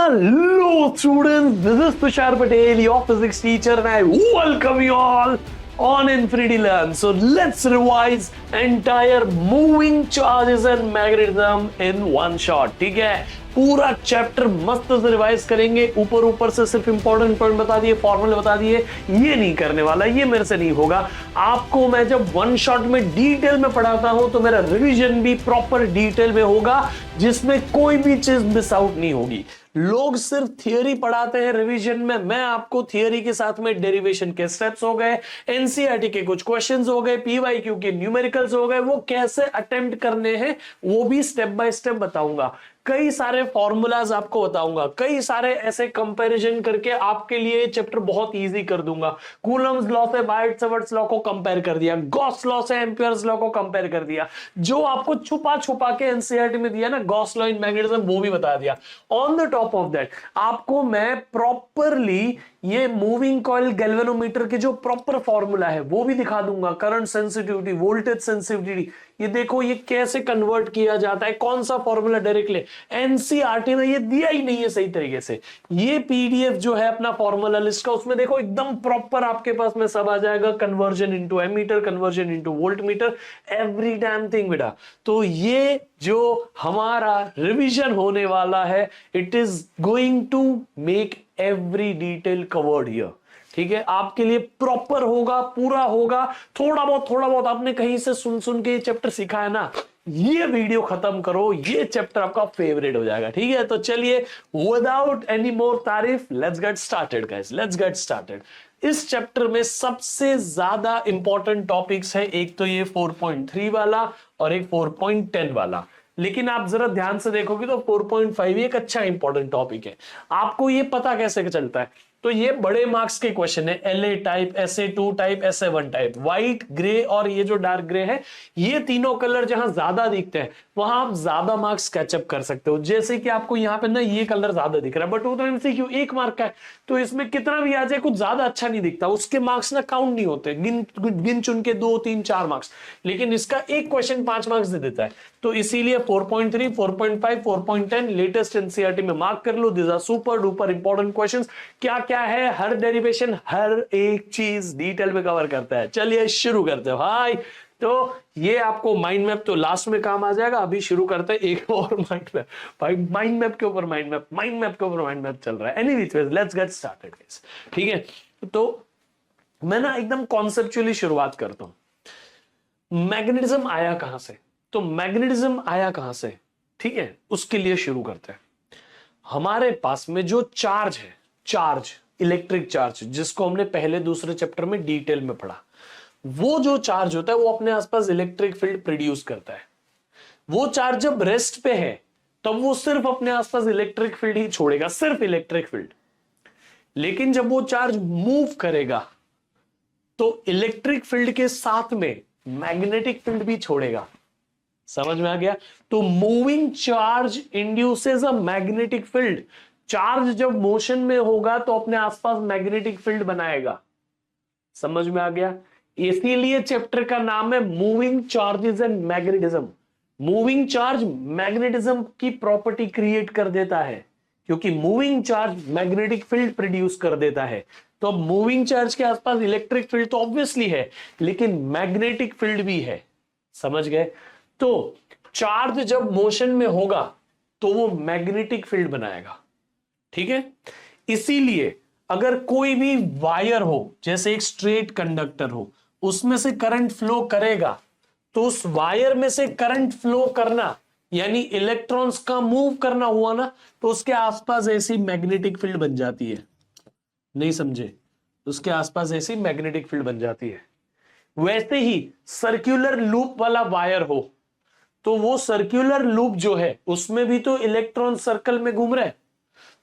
Hello students, this is Tushar Patel, your physics teacher, and I welcome you all on Infinity Learn. So let's revise entire moving charges and magnetism in one shot. ठीक है, पूरा chapter मस्त से revise करेंगे. ऊपर ऊपर से सिर्फ इंपॉर्टेंट पॉइंट बता दिए, फॉर्मूले बता दिए. ये नहीं करने वाला, ये मेरे से नहीं होगा. आपको मैं जब वन शॉट में डिटेल में पढ़ाता हूं तो मेरा रिवीजन भी प्रॉपर डिटेल में होगा, जिसमें कोई भी चीज मिस आउट नहीं होगी. लोग सिर्फ थियरी पढ़ाते हैं रिवीजन में. मैं आपको थियरी के साथ में डेरिवेशन के स्टेप्स हो गए, एनसीईआरटी के कुछ क्वेश्चंस हो गए, पीवाईक्यू के न्यूमेरिकल्स हो गए, वो कैसे अटेम्प्ट करने हैं वो भी स्टेप बाय स्टेप बताऊंगा. कई सारे फॉर्मूलाज आपको बताऊंगा, कई सारे ऐसे कंपैरिजन करके आपके लिए चैप्टर बहुत इजी कर दूंगा. कूलम्स लॉ से बायट-सवर्ट्स लॉ को कंपेयर कर दिया, गॉस लॉ से एम्पियर्स लॉ को कंपेयर कर दिया, जो आपको छुपा छुपा के एनसीईआरटी में दिया ना, गॉस लॉ इन मैग्नेटिज्म, वो भी बता दिया. On the top of that आपको मैं प्रॉपरली ये मूविंग कॉइल गैल्वेनोमीटर के जो प्रॉपर फॉर्मूला है वो भी दिखा दूंगा. करंट सेंसिटिविटी, वोल्टेज सेंसिटिविटी, ये देखो ये कैसे कन्वर्ट किया जाता है, कौन सा फॉर्मूला डायरेक्टली एनसीईआरटी में ये दिया ही नहीं है सही तरीके से. ये पीडीएफ जो है अपना फॉर्मूला लिस्ट का, उसमें देखो एकदम प्रॉपर आपके पास में सब आ जाएगा. Conversion into ammeter, conversion into voltmeter, every damn thing बेटा. तो ये जो हमारा रिवीजन होने वाला है, it is going to make every detail covered here. ठीक है, आपके लिए प्रॉपर होगा, पूरा होगा. थोड़ा बहुत आपने कहीं से सुन सुन के ये चैप्टर सीखा है ना, ये वीडियो खत्म करो, ये चैप्टर आपका फेवरेट हो जाएगा. ठीक है, तो चलिए विदाउट एनी मोर तारीफ, let's get started guys, let's get started. इस चैप्टर में सबसे ज्यादा इंपॉर्टेंट टॉपिक्स है, एक तो ये 4.3 वाला और एक 4.10 वाला. लेकिन आप जरा ध्यान से देखोगे तो 4.5 एक अच्छा इंपॉर्टेंट टॉपिक है. आपको ये पता कैसे चलता है, तो ये बड़े मार्क्स के क्वेश्चन है, LA type, SA2 type, SA1 type. White, grey और ये जो डार्क ग्रे है, ये तीनों कलर जहां ज्यादा दिखते हैं वहां आप ज्यादा मार्क्स कैचअप कर सकते हो. जैसे कि आपको यहाँ पे ना ये कलर ज्यादा दिख रहा है, बट वो तो MCQ 1 मार्क का है, तो इसमें कितना भी आ जाए कुछ ज्यादा अच्छा नहीं दिखता, उसके मार्क्स ना काउंट नहीं होते, गिन चुन के 2, 3, 4 मार्क्स. लेकिन इसका एक क्वेश्चन 5 मार्क्स दे देता है. तो इसीलिए 4.3, 4.5, 4.10 लेटेस्ट एनसीईआरटी में मार्क कर लो. This are super duper important questions. क्या क्या है, हर डेरिवेशन, हर एक चीज डिटेल में कवर करता है. चलिए शुरू करते हैं भाई. तो ये आपको माइंड मैप तो लास्ट में काम आ जाएगा. अभी शुरू करते हैं एक और माइंड मैप. भाई माइंड मैप के ऊपर माइंड मैप, माइंड मैप के ऊपर माइंड मैप चल रहा है. Anyways let's get started guys. ठीक है, तो मैं ना एकदम कॉन्सेप्चुअली शुरुआत करता हूं. मैग्नेटिज्म आया कहां से, तो मैग्नेटिज्म आया कहां से, ठीक है, उसके लिए शुरू करते हैं. हमारे पास में जो चार्ज है, चार्ज, इलेक्ट्रिक चार्ज, जिसको हमने पहले दूसरे चैप्टर में डिटेल में पढ़ा, वो जो चार्ज होता है वो अपने आसपास इलेक्ट्रिक फील्ड प्रोड्यूस करता है. वो चार्ज जब रेस्ट पे है तब वो सिर्फ अपने आसपास इलेक्ट्रिक फील्ड ही छोड़ेगा, सिर्फ इलेक्ट्रिक फील्ड. लेकिन जब वो चार्ज मूव करेगा तो इलेक्ट्रिक फील्ड के साथ में मैग्नेटिक फील्ड भी छोड़ेगा. समझ में आ गया? तो मूविंग चार्ज इंड्यूसेस अ मैग्नेटिक फील्ड. चार्ज जब मोशन में होगा तो अपने आसपास मैग्नेटिक फील्ड बनाएगा. समझ में आ गया? इसीलिए चैप्टर का नाम है moving charges and magnetism. Moving charge magnetism की प्रॉपर्टी क्रिएट कर देता है, क्योंकि moving charge magnetic field produce कर देता है. तो अब मूविंग चार्ज के आसपास इलेक्ट्रिक फील्ड तो ऑब्वियसली है, लेकिन मैग्नेटिक फील्ड भी है. समझ गए? तो चार्ज जब मोशन में होगा तो वो मैग्नेटिक फील्ड बनाएगा. ठीक है, इसीलिए अगर कोई भी वायर हो, जैसे एक स्ट्रेट कंडक्टर हो, उसमें से करंट फ्लो करेगा, तो उस वायर में से करंट फ्लो करना यानी इलेक्ट्रॉन्स का मूव करना हुआ ना, तो उसके आसपास ऐसी मैग्नेटिक फील्ड बन जाती है. नहीं समझे? उसके आसपास ऐसी मैग्नेटिक फील्ड बन जाती है. वैसे ही सर्कुलर लूप वाला वायर हो तो वो सर्कुलर लूप जो है उसमें भी तो इलेक्ट्रॉन सर्कल में घूम रहे हैं.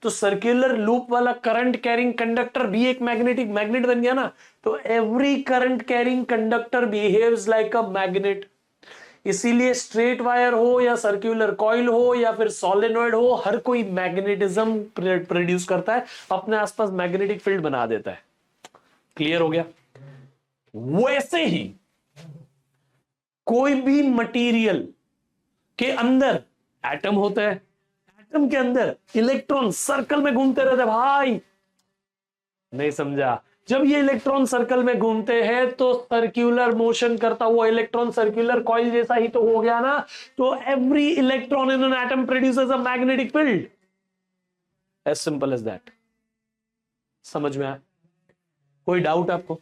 तो सर्कुलर लूप वाला करंट कैरिंग कंडक्टर भी एक मैग्नेटिक मैग्नेट बन गया ना. तो every current carrying conductor behaves like a magnet. इसीलिए स्ट्रेट वायर हो या सर्कुलर कॉइल हो या फिर सोलेनॉइड हो, हर कोई मैग्नेटिज्म प्रोड्यूस करता है, अपने आसपास मैग्नेटिक फील्ड बना देता है. क्लियर हो गया? वैसे ही कोई भी मटेरियल के अंदर एटम होता है. एटम के अंदर इलेक्ट्रॉन सर्कल में घूमते रहते भाई, नहीं समझा? जब ये इलेक्ट्रॉन सर्कल में घूमते हैं तो सर्कुलर मोशन करता हुआ इलेक्ट्रॉन सर्कुलर कॉइल जैसा ही तो हो गया ना। तो every electron in an atom produces a magnetic field, as simple as that. समझ में आया? कोई डाउट आपको?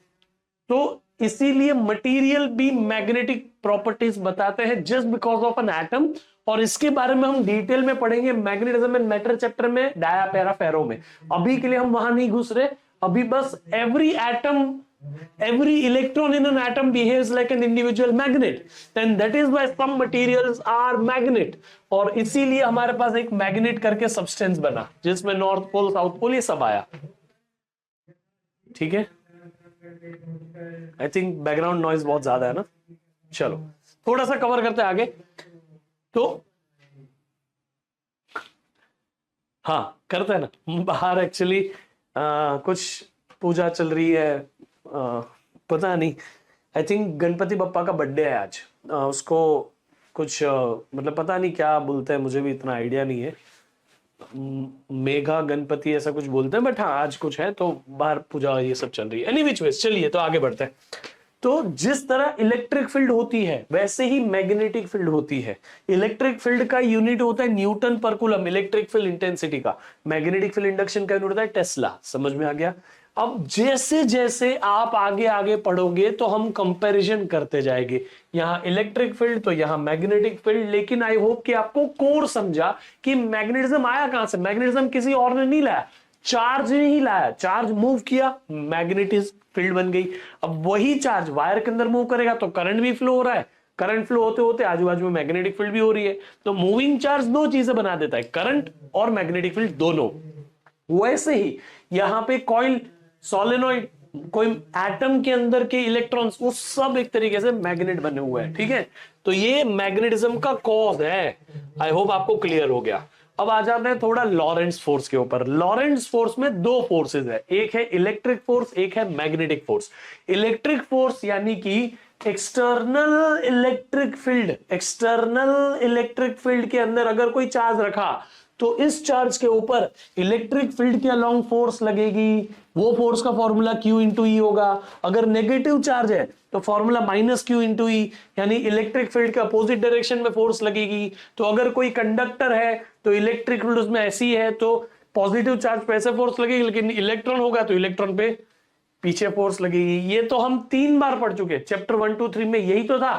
तो इसीलिए मटेरियल भी मैग्नेटिक प्रॉपर्टीज बताते हैं just because of an atom, और इसके बारे में हम डिटेल में पढ़ेंगे मैग्नेटिज्म एंड मैटर चैप्टर में, डाया पैरा फेरो में। अभी के लिए हम वहां नहीं घुस रहे, अभी बस every atom, every electron in an atom behaves like an individual magnet, and that is why some materials are magnet। और इसीलिए हमारे पास एक मैग्नेट करके सब्सटेंस बना जिसमें नॉर्थ पोल साउथ पोल ये सब आया। ठीक है, आई थिंक बैकग्राउंड नॉइज बहुत ज्यादा है ना। चलो थोड़ा सा कवर करते आगे। तो हाँ करते हैं ना, बाहर एक्चुअली कुछ पूजा चल रही है, पता नहीं, आई थिंक गणपति बप्पा का बर्थडे है आज। उसको कुछ मतलब पता नहीं क्या बोलते हैं, मुझे भी इतना आइडिया नहीं है, मेघा गणपति ऐसा कुछ बोलते हैं, बट हाँ आज कुछ है तो बाहर पूजा ये सब चल रही है। एनीवेज चलिए तो आगे बढ़ते हैं। तो जिस तरह इलेक्ट्रिक फील्ड होती है वैसे ही मैग्नेटिक फील्ड होती है। इलेक्ट्रिक फील्ड का यूनिट होता है न्यूटन पर कूलम, इलेक्ट्रिक फील्ड इंटेंसिटी का। मैग्नेटिक फील्ड इंडक्शन का यूनिट होता है टेस्ला। समझ में आ गया? अब जैसे जैसे आप आगे आगे पढ़ोगे तो हम कंपैरिजन करते जाएंगे, यहां इलेक्ट्रिक फील्ड तो यहां मैग्नेटिक फील्ड। लेकिन आई होप कि आपको कोर समझा कि मैग्नेटिज्म आया कहां से। मैग्नेटिज्म किसी और ने नहीं लाया, चार्ज ने ही लाया। चार्ज मूव किया, मैग्नेटिक फील्ड बन गई। अब वही चार्ज वायर के अंदर मूव करेगा तो करंट भी फ्लो हो रहा है, करंट फ्लो होते होते आजू बाजू में मैग्नेटिक फील्ड भी हो रही है। तो मूविंग चार्ज दो चीजें बना देता है, करंट और मैग्नेटिक फील्ड दोनों। वैसे ही यहां पे कॉइल, सोलेनॉइड, कोई एटम के अंदर के इलेक्ट्रॉन्स, वो सब एक तरीके से मैग्नेट बने हुए हैं। ठीक है, तो ये मैग्नेटिज्म का कॉज है। आई होप आपको क्लियर हो गया। अब आ जाते हैं थोड़ा लॉरेंट्ज फोर्स के ऊपर। लॉरेंट्ज फोर्स में दो फोर्सेस है, एक है इलेक्ट्रिक फोर्स, एक है मैग्नेटिक फोर्स। इलेक्ट्रिक फोर्स यानी कि external electric field, external electric field के अंदर अगर कोई चार्ज रखा तो इस चार्ज के ऊपर इलेक्ट्रिक फील्ड के अलोंग फोर्स लगेगी। वो फोर्स का फॉर्मूला Q इंटू ई होगा। अगर नेगेटिव चार्ज है तो फॉर्मूला -Q इंटू ई, यानी इलेक्ट्रिक फील्ड के अपोजिट डायरेक्शन में फोर्स लगेगी। तो अगर कोई कंडक्टर है तो इलेक्ट्रिक फील्ड उसमें ऐसी है तो पॉजिटिव चार्ज पे ऐसे फोर्स लगेगी, लेकिन इलेक्ट्रॉन होगा तो इलेक्ट्रॉन पे पीछे फोर्स लगेगी। ये तो हम 3 बार पढ़ चुके, चैप्टर 1, 2, 3 में यही तो था।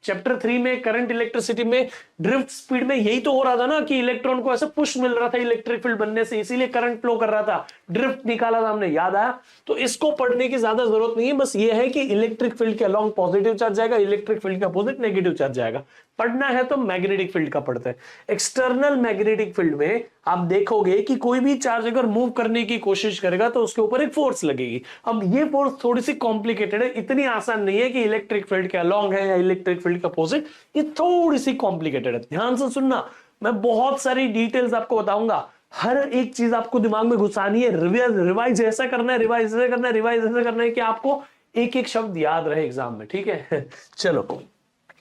चैप्टर 3 में करंट इलेक्ट्रिसिटी में ड्रिफ्ट स्पीड में यही तो हो रहा था ना कि इलेक्ट्रॉन को ऐसे पुश मिल रहा था इलेक्ट्रिक फील्ड बनने से, इसीलिए करंट फ्लो कर रहा था, ड्रिफ्ट निकाला था हमने, याद आया? तो इसको पढ़ने की ज्यादा जरूरत नहीं है, बस ये है कि इलेक्ट्रिक फील्ड के अलोंग पॉजिटिव चार्ज जाएगा, इलेक्ट्रिक फील्ड के अपोजिट नेगेटिव चार्ज जाएगा। पढ़ना है तो मैग्नेटिक फील्ड का पढ़ते हैं। एक्सटर्नल मैग्नेटिक फील्ड में आप देखोगे कि कोई भी चार्ज अगर मूव करने की कोशिश करेगा तो उसके ऊपर एक फोर्स लगेगी। अब ये फोर्स थोड़ी सी कॉम्प्लिकेटेड है, इतनी आसान नहीं है कि इलेक्ट्रिक फील्ड के अलोंग है या इलेक्ट्रिक फील्ड के अपोजिट, ये थोड़ी सी कॉम्प्लिकेटेड है। ध्यान से सुनना, मैं बहुत सारी डिटेल्स आपको बताऊंगा, हर एक चीज आपको दिमाग में घुसानी है, रिवाइज ऐसा करना है, रिवाइज ऐसा करना है, रिवाइज ऐसा करना है कि आपको एक एक शब्द याद रहे एग्जाम में। ठीक है चलो,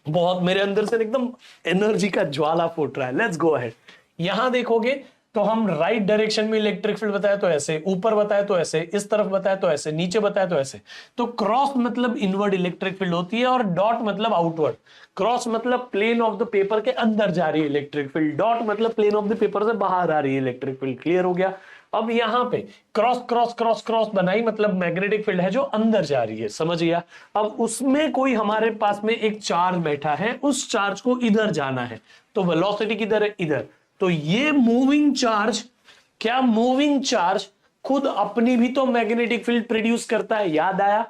बहुत मेरे अंदर से एकदम एनर्जी का ज्वाला फूट रहा है। Let's go ahead. यहां देखोगे तो हम राइट डायरेक्शन में इलेक्ट्रिक फील्ड बताया तो ऐसे, ऊपर बताया तो ऐसे, इस तरफ बताया तो ऐसे, नीचे बताया तो ऐसे। तो क्रॉस मतलब इनवर्ड इलेक्ट्रिक फील्ड होती है और डॉट मतलब आउटवर्ड। क्रॉस मतलब प्लेन ऑफ द पेपर के अंदर जा रही है इलेक्ट्रिक फील्ड, डॉट मतलब प्लेन ऑफ द पेपर से बाहर आ रही है इलेक्ट्रिक फील्ड। क्लियर हो गया? अब यहां पे क्रॉस क्रॉस क्रॉस क्रॉस बनाई, मतलब मैग्नेटिक फील्ड है जो अंदर जा रही है। समझ गया? अब उसमें कोई हमारे पास में एक चार्ज बैठा है, उस चार्ज को इधर जाना है, तो वेलोसिटी किधर है? इधर। तो ये मूविंग चार्ज, क्या मूविंग चार्ज खुद अपनी भी तो मैग्नेटिक फील्ड प्रोड्यूस करता है? याद आया?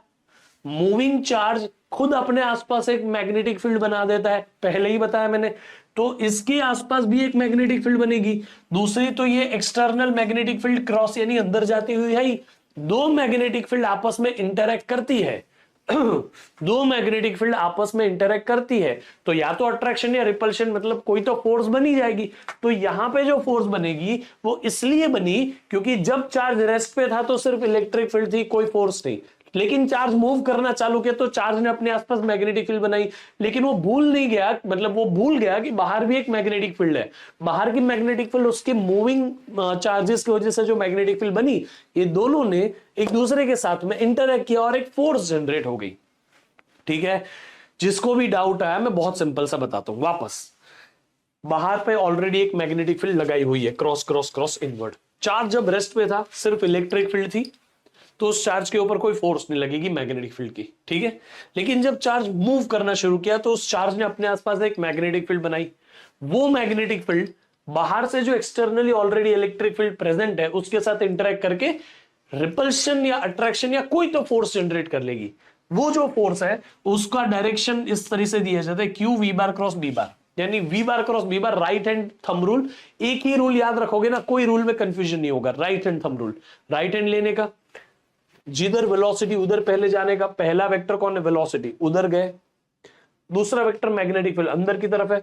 मूविंग चार्ज खुद अपने आसपास एक मैग्नेटिक फील्ड बना देता है, पहले ही बताया मैंने। तो इसके आसपास भी एक मैग्नेटिक फील्ड बनेगी। दूसरी तो ये एक्सटर्नल मैग्नेटिक फील्ड क्रॉस यानी अंदर जाती हुई है ही। दो मैग्नेटिक फील्ड आपस में इंटरैक्ट करती है दो मैग्नेटिक फील्ड आपस में इंटरैक्ट करती है तो या तो अट्रैक्शन या रिपल्शन, मतलब कोई तो फोर्स बनी जाएगी। तो यहां पे जो फोर्स बनेगी वो इसलिए बनी क्योंकि जब चार्ज रेस्ट पे था तो सिर्फ इलेक्ट्रिक फील्ड थी, कोई फोर्स नहीं। लेकिन चार्ज मूव करना चालू किया तो चार्ज ने अपने आसपास मैग्नेटिक फील्ड बनाई, लेकिन वो भूल नहीं गया, मतलब वो भूल गया कि बाहर भी एक मैग्नेटिक फील्ड है। बाहर की मैग्नेटिक फील्ड उसके मूविंग चार्जेस की वजह से जो मैग्नेटिक फील्ड बनी, ये दोनों ने एक दूसरे के साथ में इंटरैक्ट किया और एक फोर्स जनरेट हो गई। ठीक है, जिसको भी डाउट आया मैं बहुत सिंपल सा बताता हूं। वापस बाहर पे ऑलरेडी एक मैग्नेटिक फील्ड लगाई हुई है, cross cross cross inward. Charge जब रेस्ट पे था, सिर्फ इलेक्ट्रिक फील्ड थी, तो उस चार्ज के ऊपर कोई फोर्स नहीं लगेगी मैग्नेटिक फील्ड की। ठीक है, लेकिन जब चार्ज मूव करना शुरू किया तो उस चार्ज ने अपने आसपास एक मैग्नेटिक फील्ड बनाई। वो मैग्नेटिक फील्ड बाहर से जो externally already electric field present है उसके साथ इंटरेक्ट करके रिपल्शन या अट्रैक्शन या कोई तो फोर्स जनरेट कर लेगी। वो जो फोर्स है उसका डायरेक्शन इस तरह से दिया जाता है, Q V bar cross B bar, यानी V bar cross B bar, right hand thumb rule. एक ही रूल याद रखोगे ना, कोई रूल में कंफ्यूजन नहीं होगा। Right hand thumb rule, right hand लेने का, जिधर वेलोसिटी उधर पहले जाने का। पहला वेक्टर कौन है? वेलोसिटी, उधर गए। दूसरा वेक्टर मैग्नेटिक फील्ड अंदर की तरफ है,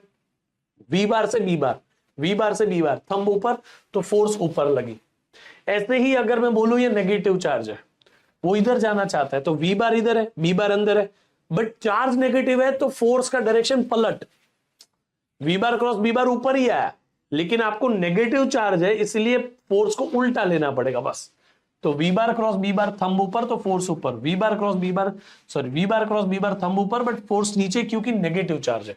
वी बार से बी बार, वी बार से बी बार, थंब ऊपर तो फोर्स ऊपर लगी। ऐसे ही अगर मैं बोलूं ये नेगेटिव चार्ज है, वो इधर जाना चाहता है तो वी बार इधर है, बी बार अंदर है, बट चार्ज नेगेटिव है तो फोर्स का डायरेक्शन पलट, V bar cross B bar ऊपर ही आया, लेकिन आपको नेगेटिव चार्ज है इसलिए फोर्स को उल्टा लेना पड़ेगा बस। तो V bar cross B bar thumb ऊपर तो फोर्स ऊपर, V bar cross B bar, sorry V bar cross B bar thumb ऊपर बट फोर्स नीचे क्योंकि नेगेटिव चार्ज है।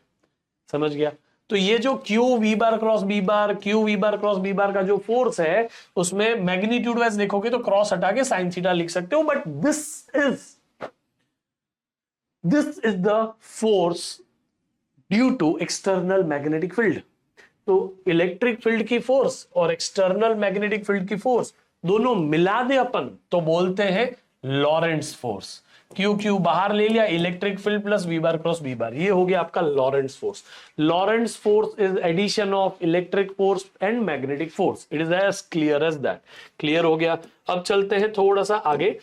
समझ गया? तो ये जो Q V bar cross B bar, Q V bar cross B bar का जो फोर्स है उसमें मैग्नीट्यूड वाइज देखोगे तो क्रॉस हटा के साइन थीटा लिख सकते हो, but this is the force due to external magnetic field. तो इलेक्ट्रिक फील्ड की फोर्स और एक्सटर्नल मैग्नेटिक फील्ड की फोर्स दोनों मिला दे अपन तो बोलते हैं लॉरेंट्ज फोर्स। क्यू क्यू बाहर ले लिया, electric field plus V bar cross B bar, ये हो गया आपका Lorentz force. Lorentz force is addition of electric force and magnetic force. It is as clear as that. Clear हो गया? अब चलते हैं थोड़ा सा आगे।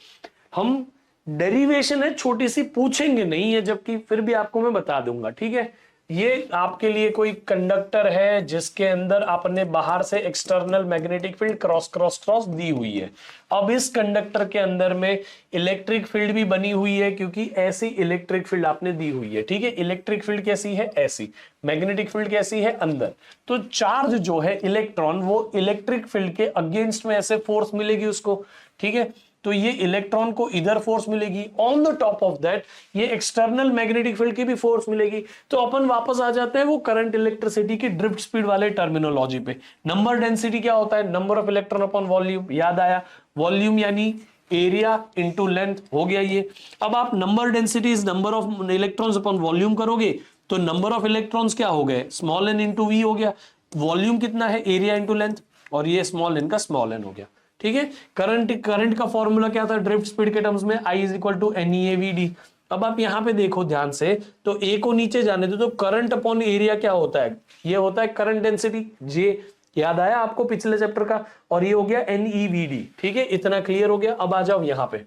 हम डेरिवेशन है छोटी सी, पूछेंगे नहीं है, जबकि फिर भी आपको मैं बता दूंगा। ठीक है, ये आपके लिए कोई कंडक्टर है जिसके अंदर आपने बाहर से external magnetic field cross cross cross दी हुई है। अब इस कंडक्टर के अंदर में इलेक्ट्रिक फील्ड भी बनी हुई है क्योंकि ऐसी इलेक्ट्रिक फील्ड आपने दी हुई है। ठीक है, इलेक्ट्रिक फील्ड कैसी है? ऐसी। मैग्नेटिक फील्ड कैसी है? अंदर। तो चार्ज जो है इलेक्ट्रॉन, वो इलेक्ट्रिक फील्ड के अगेंस्ट में ऐसे फोर्स मिलेगी उसको। ठीक है, तो ये इलेक्ट्रॉन को इधर फोर्स मिलेगी, on the top of that ये एक्सटर्नल मैग्नेटिक फील्ड की भी फोर्स मिलेगी। तो अपन वापस आ जाते हैं वो करंट इलेक्ट्रिसिटी की ड्रिफ्ट स्पीड वाले टर्मिनोलॉजी पे। नंबर डेंसिटी क्या होता है? Number of electron upon volume. याद आया? वॉल्यूम यानी एरिया इंटू लेंथ हो गया ये। अब आप number density is number of electrons upon volume करोगे तो नंबर ऑफ इलेक्ट्रॉन्स क्या हो गए? स्मॉल एन इंटू वी हो गया। वॉल्यूम कितना है? एरिया इंटू लेंथ, और ये स्मॉल एन का स्मॉल एन हो गया। ठीक है, करंट का फॉर्मूला क्या था ड्रिफ्ट स्पीड के टर्म्स में? I is equal to NEAVD। अब आप यहां पे देखो ध्यान से, तो A को नीचे जाने दो, तो करंट अपॉन एरिया क्या होता है? ये होता है करंट डेंसिटी J। याद आया आपको पिछले चैप्टर का? और ये हो गया NEVD। ठीक है, इतना क्लियर हो गया। अब आ जाओ यहां पे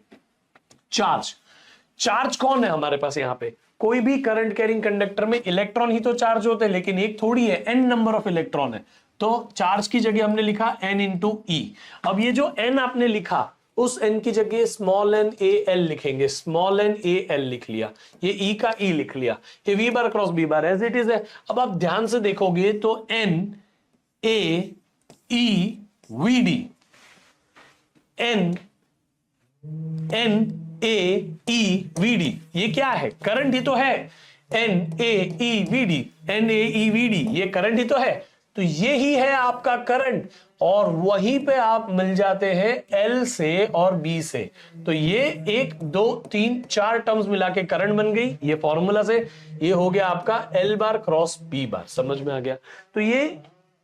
चार्ज। चार्ज कौन है हमारे पास यहाँ पे? कोई भी करंट कैरिंग कंडक्टर में इलेक्ट्रॉन ही तो चार्ज होते हैं, लेकिन एक थोड़ी है, n नंबर ऑफ इलेक्ट्रॉन है। तो चार्ज की जगह हमने लिखा n इंटू ई। अब ये जो n आपने लिखा, उस n की जगह स्मॉल n a l लिखेंगे। स्मॉल n a l लिख लिया, ये e का e लिख लिया, ये v bar cross b bar as it is है। अब आप ध्यान से देखोगे तो n a e v d, n a e v d, ये क्या है? करंट ही तो है। n a e v d, n a e v d, ये करंट ही तो है। तो ये ही है आपका करंट, और वहीं पे आप मिल जाते हैं L से और B से। तो ये 1 2 3 4 टर्म्स मिला के करंट बन गई, ये फॉर्मूला से। ये हो गया आपका L बार क्रॉस B बार। समझ में आ गया? तो ये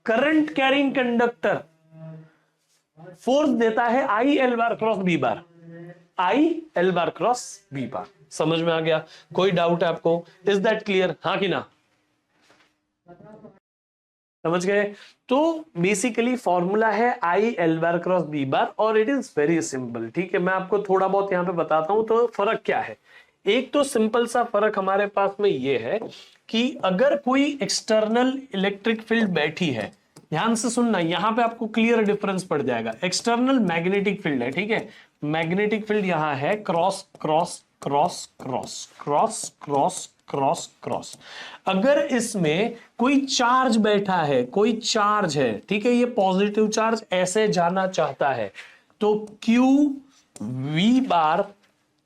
करंट कैरिंग कंडक्टर फोर्स देता है I L bar cross B bar, I L bar cross B बार। समझ में आ गया? कोई डाउट है आपको? Is that clear? हाँ कि ना? समझ गए? तो बेसिकली फॉर्मूला है I L bar cross B बार, और इट इज वेरी सिंपल। ठीक है, मैं आपको थोड़ा बहुत यहां पे बताता हूं। तो फर्क क्या है? एक तो सिंपल सा फर्क हमारे पास में ये है कि अगर कोई एक्सटर्नल इलेक्ट्रिक फील्ड बैठी है, ध्यान से सुनना, यहां पे आपको क्लियर डिफरेंस पड़ जाएगा। एक्सटर्नल मैग्नेटिक फील्ड है, ठीक है, मैग्नेटिक फील्ड यहां है, cross cross cross cross cross cross cross cross. अगर इसमें कोई चार्ज बैठा है, कोई चार्ज है, ठीक है, ये पॉजिटिव चार्ज ऐसे जाना चाहता है, तो Q V bar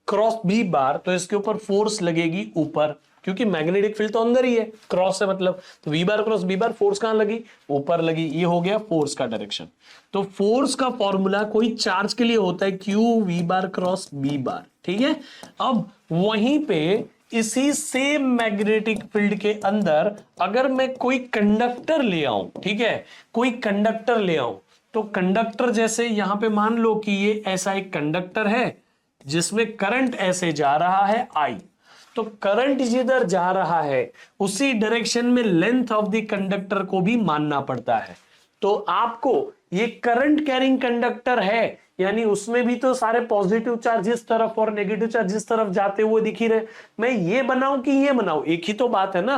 cross B bar, तो इसके ऊपर फोर्स लगेगी ऊपर, क्योंकि मैग्नेटिक फील्ड तो अंदर ही है, क्रॉस है मतलब, तो V bar cross B bar, force कहां लगी, ऊपर लगी। ये हो गया फोर्स का डायरेक्शन। तो फोर्स का फॉर्मूला कोई चार्ज के लिए होता है Q V bar cross B bar, ठीक है। अब वहीं पे इसी सेम मैग्नेटिक फील्ड के अंदर अगर मैं कोई कंडक्टर ले आऊं, ठीक है, कोई कंडक्टर ले आऊं, तो कंडक्टर जैसे यहां पे मान लो कि ये ऐसा एक कंडक्टर है जिसमें करंट ऐसे जा रहा है आई, तो करंट जिधर जा रहा है उसी डायरेक्शन में लेंथ ऑफ द कंडक्टर को भी मानना पड़ता है। तो आपको ये करंट कैरिंग कंडक्टर है, यानी उसमें भी तो सारे पॉजिटिव चार्ज इस तरफ और नेगेटिव चार्ज इस तरफ जाते हुए दिख ही रहे। मैं ये बनाऊं कि ये बनाऊं, एक ही तो बात है ना,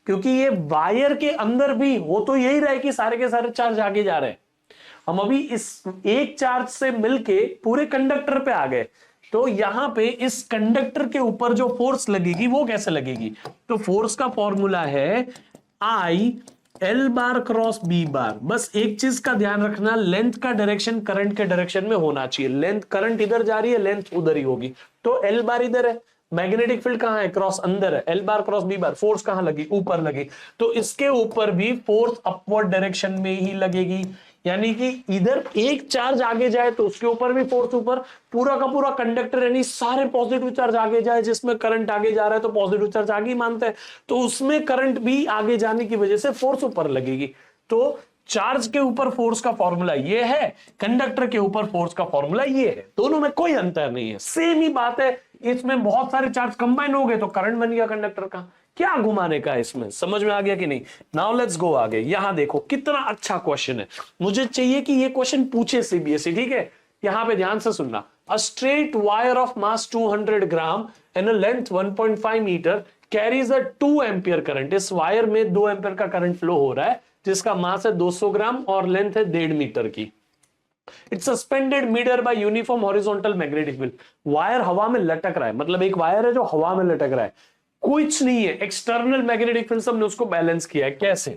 क्योंकि ये वायर के अंदर भी हो तो यही रहे कि सारे के सारे चार्ज आगे जा रहे हैं। हम अभी इस एक चार्ज से मिलके पूरे कंडक्टर पे आ गए, तो यहां पे इस कंडक्टर के ऊपर जो फोर्स लगेगी वो कैसे लगेगी, तो फोर्स का फॉर्मूला है I L bar cross B bar. बस एक चीज का ध्यान रखना, लेंथ का डायरेक्शन करंट के डायरेक्शन में होना चाहिए। लेंथ, करंट इधर जा रही है, लेंथ उधर ही होगी, तो एल बार इधर है, मैग्नेटिक फील्ड कहां है, क्रॉस अंदर है, L bar cross B bar, force कहां लगी, ऊपर लगी, तो इसके ऊपर भी फोर्स अपवर्ड डायरेक्शन में ही लगेगी। यानी कि इधर एक चार्ज आगे जाए तो उसके ऊपर भी फोर्स ऊपर, पूरा का पूरा कंडक्टर यानी सारे पॉजिटिव चार्ज आगे जाए, जिसमें करंट आगे जा रहा है तो पॉजिटिव चार्ज आगे ही मानते हैं, तो उसमें करंट भी आगे जाने की वजह से फोर्स ऊपर लगेगी। तो चार्ज के ऊपर फोर्स का फॉर्मूला ये है, कंडक्टर के ऊपर फोर्स का फॉर्मूला ये है, दोनों में कोई अंतर नहीं है, सेम ही बात है। इसमें बहुत सारे चार्ज कंबाइन हो गए तो करंट बन गया कंडक्टर का, क्या घुमाने का है इसमें, समझ में आ गया कि नहीं। नाउ लेट्स गो आगे। यहां देखो कितना अच्छा क्वेश्चन है, मुझे चाहिए कि ये क्वेश्चन पूछे सीबीएसई, ठीक है। यहां पे ध्यान से सुनना, a straight wire of mass 200 gram and a length 1.5 metre carries a 2 ampere current. इस वायर में 2 एम्पियर का करंट फ्लो हो रहा है, जिसका मास है 200 ग्राम और लेंथ है 1.5 मीटर की। It's suspended mid-air bye uniform horizontal magnetic field. Wire हवा में लटक रहा है, मतलब एक वायर है जो हवा में लटक रहा है, कुछ नहीं है, एक्सटर्नल मैग्नेटिक फील्ड हमने उसको बैलेंस किया है। कैसे,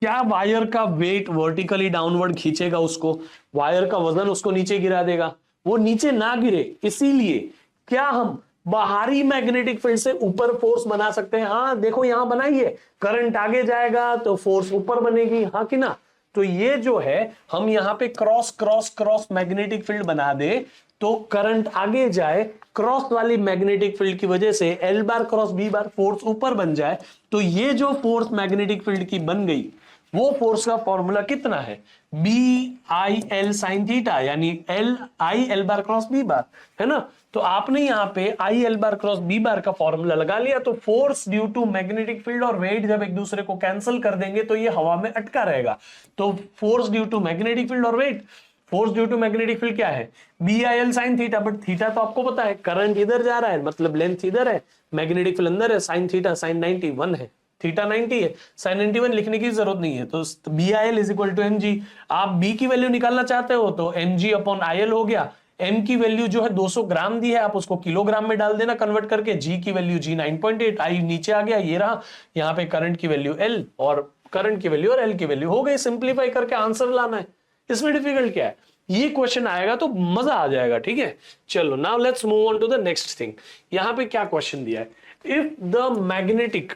क्या वायर का वेट वर्टिकली डाउनवर्ड खींचेगा उसको, वायर का वजन उसको नीचे गिरा देगा, वो नीचे ना गिरे, इसीलिए क्या हम बाहरी मैग्नेटिक फील्ड से ऊपर फोर्स बना सकते हैं। हाँ देखो यहां बनाइए, करंट आगे जाएगा तो फोर्स ऊपर बनेगी, हाँ कि ना। तो ये जो है हम यहां पे cross cross cross magnetic field बना दे तो करंट आगे जाए, क्रॉस वाली मैग्नेटिक फील्ड की वजह से L bar cross B bar force ऊपर बन जाए, तो ये जो फोर्स मैग्नेटिक फील्ड की बन गई वो फोर्स का फॉर्मूला कितना है, B I L sine theta, यानी L I L bar cross B bar, है ना। तो आपने यहां पे I L bar cross B bar का फॉर्मूला लगा लिया, तो force due to magnetic field और वेट जब एक दूसरे को कैंसिल कर देंगे तो ये हवा में अटका रहेगा। तो force due to magnetic field और weight, force due to magnetic field क्या है, B I L sine theta, but theta तो आपको पता है, करंट इधर जा रहा है मतलब लेंथ इधर है, मैग्नेटिक फील्ड अंदर है, साइन थीटा साइन 91 है, थीटा 90 है, साइन 91 लिखने की जरूरत नहीं है। तो B I L is equal to M G. आप बी की वैल्यू निकालना चाहते हो तो M G upon I L हो गया। एम की वैल्यू जो है 200 ग्राम दी है, आप उसको किलोग्राम में डाल देना कन्वर्ट करके। जी की वैल्यू जी 9.8, आई नीचे आ गया, ये रहा। यहाँ पे करंट की वैल्यू एल और करंट की वैल्यू और एल की वैल्यू हो गई। सिंप्लीफाई करके आंसर लाना है, इसमें डिफिकल्ट क्या है। ये क्वेश्चन आएगा तो मजा आ जाएगा, ठीक है। चलो now let's move on to the next thing. यहां पे क्या क्वेश्चन दिया है, if the magnetic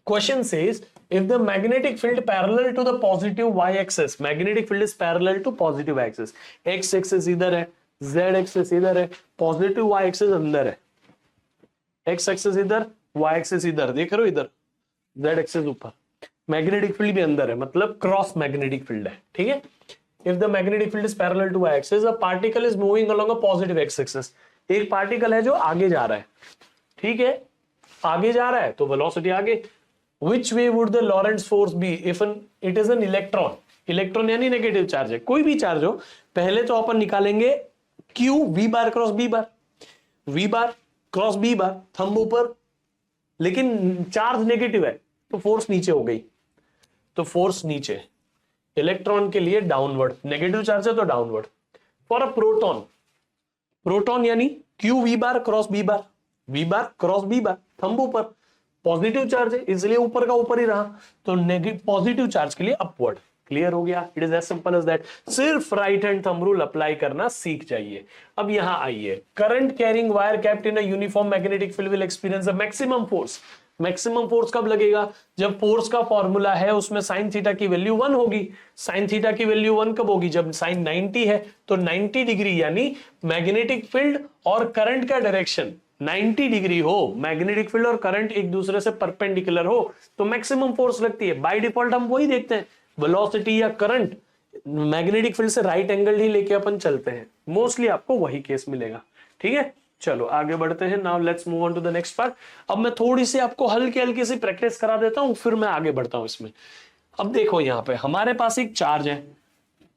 question says if the magnetic field parallel to the positive y-axis, magnetic field is parallel to positive axis, x-axis इधर है, z-axis इधर है, positive y-axis अंदर है, x-axis इधर, y-axis इधर, देख रहे हो इधर, z-axis ऊपर, मैग्नेटिक फील्ड भी अंदर है, मतलब क्रॉस मैग्नेटिक फील्ड है, ठीक है। If the magnetic field is parallel to y-axis, a particle is moving along a positive x-axis, एक पार्टिकल है जो आगे जा रहा है, ठीक है, आगे जा रहा है तो वेलोसिटी आगे। Which way would the Lorentz force be if it is an electron? Electron यानी नेगेटिव चार्ज है, कोई भी चार्ज हो, पहले तो अपन निकालेंगे Q V bar cross B बार, V bar cross B bar, thumb ऊपर, लेकिन चार्ज नेगेटिव है तो फोर्स नीचे हो गई। तो फोर्स नीचे, इलेक्ट्रॉन के लिए डाउनवर्ड, नेगेटिव चार्ज है तो downward. For a proton, proton यानी Q V bar cross B bar, V bar cross B bar, thumb ऊपर, पॉजिटिव चार्ज है इसलिए ऊपर का ऊपर ही रहा, तो नेगेटिव पॉजिटिव चार्ज के लिए अपवर्ड। क्लियर हो गया? It is as simple as that. सिर्फ right hand thumb rule apply करना सीख जाइए। अब यहां आइए, current carrying wire capped in a uniform magnetic field will experience the maximum force. Maximum force कब लगेगा? जब फोर्स का फॉर्मूला है उसमें साइन थीटा की वैल्यू 1 होगी। साइन थीटा की वैल्यू 1 कब होगी? जब साइन 90 है, तो 90 डिग्री यानी मैग्नेटिक फील्ड और करंट का डायरेक्शन 90 डिग्री हो, मैग्नेटिक फील्ड और करंट एक दूसरे से परपेंडिकुलर हो, तो मैक्सिमम फोर्स लगती है। बाय डिफॉल्ट हम वही देखते हैं, वेलोसिटी या करंट मैग्नेटिक फील्ड से राइट एंगल ही लेके अपन चलते हैं, मोस्टली आपको वही केस मिलेगा। ठीक है, चलो आगे बढ़ते हैं। Now let's move on to the next part. अब मैं थोड़ी सी आपको हल्की हल्की सी प्रैक्टिस करा देता हूं, फिर मैं आगे बढ़ता हूं इसमें। अब देखो यहां पे हमारे पास एक चार्ज है,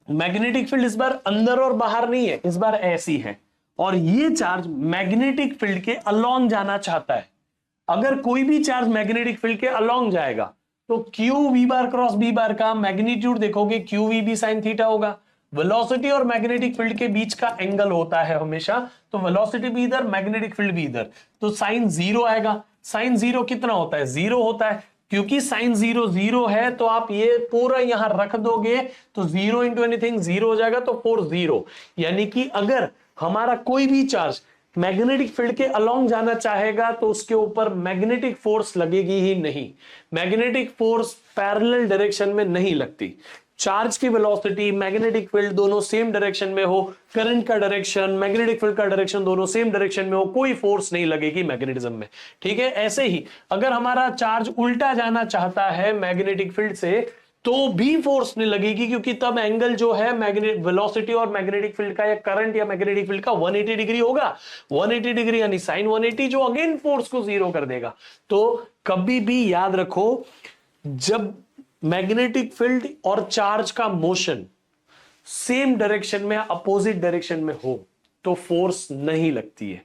मैग्नेटिक फील्ड इस बार अंदर और बाहर नहीं है, इस बार ऐसी है, और ये चार्ज मैग्नेटिक फील्ड के अलोंग जाना चाहता है। अगर कोई भी चार्ज मैग्नेटिक फील्ड के अलोंग जाएगा तो Q V bar cross B bar का मैग्नीट्यूड देखोगे, Q V B sine theta होगा। वेलोसिटी और मैग्नेटिक फील्ड के बीच का एंगल होता है हमेशा, तो वेलोसिटी भी इधर, मैग्नेटिक फील्ड भी इधर, तो साइन 0 आएगा। साइन 0 कितना होता है? 0 होता है, क्योंकि साइन 0 0 है, तो आप ये पूरा यहां रख दोगे तो 0 इंटू एनीथिंग 0 हो जाएगा, तो फोर्स 0। यानी कि अगर हमारा कोई भी चार्ज मैग्नेटिक फील्ड के अलोंग जाना चाहेगा तो उसके ऊपर मैग्नेटिक फोर्स लगेगी ही नहीं। मैग्नेटिक फोर्स पैरेलल डायरेक्शन में नहीं लगती। चार्ज की वेलोसिटी, मैग्नेटिक फील्ड दोनों सेम डायरेक्शन में हो, करंट का डायरेक्शन, मैग्नेटिक फील्ड का डायरेक्शन दोनों सेम डायरेक्शन में हो, कोई फोर्स नहीं लगेगी मैग्नेटिज्म में। ठीक है, ऐसे ही अगर हमारा चार्ज उल्टा जाना चाहता है मैग्नेटिक फील्ड से तो भी फोर्स नहीं लगेगी, क्योंकि तब एंगल जो है मैग्नेटिक वेलोसिटी और मैग्नेटिक फील्ड का या करंट या मैग्नेटिक फील्ड का 180 डिग्री होगा। 180 डिग्री यानी साइन 180, जो अगेन फोर्स को 0 कर देगा। तो कभी भी याद रखो, जब मैग्नेटिक फील्ड और चार्ज का मोशन सेम डायरेक्शन में, अपोजिट डायरेक्शन में हो तो फोर्स नहीं लगती है।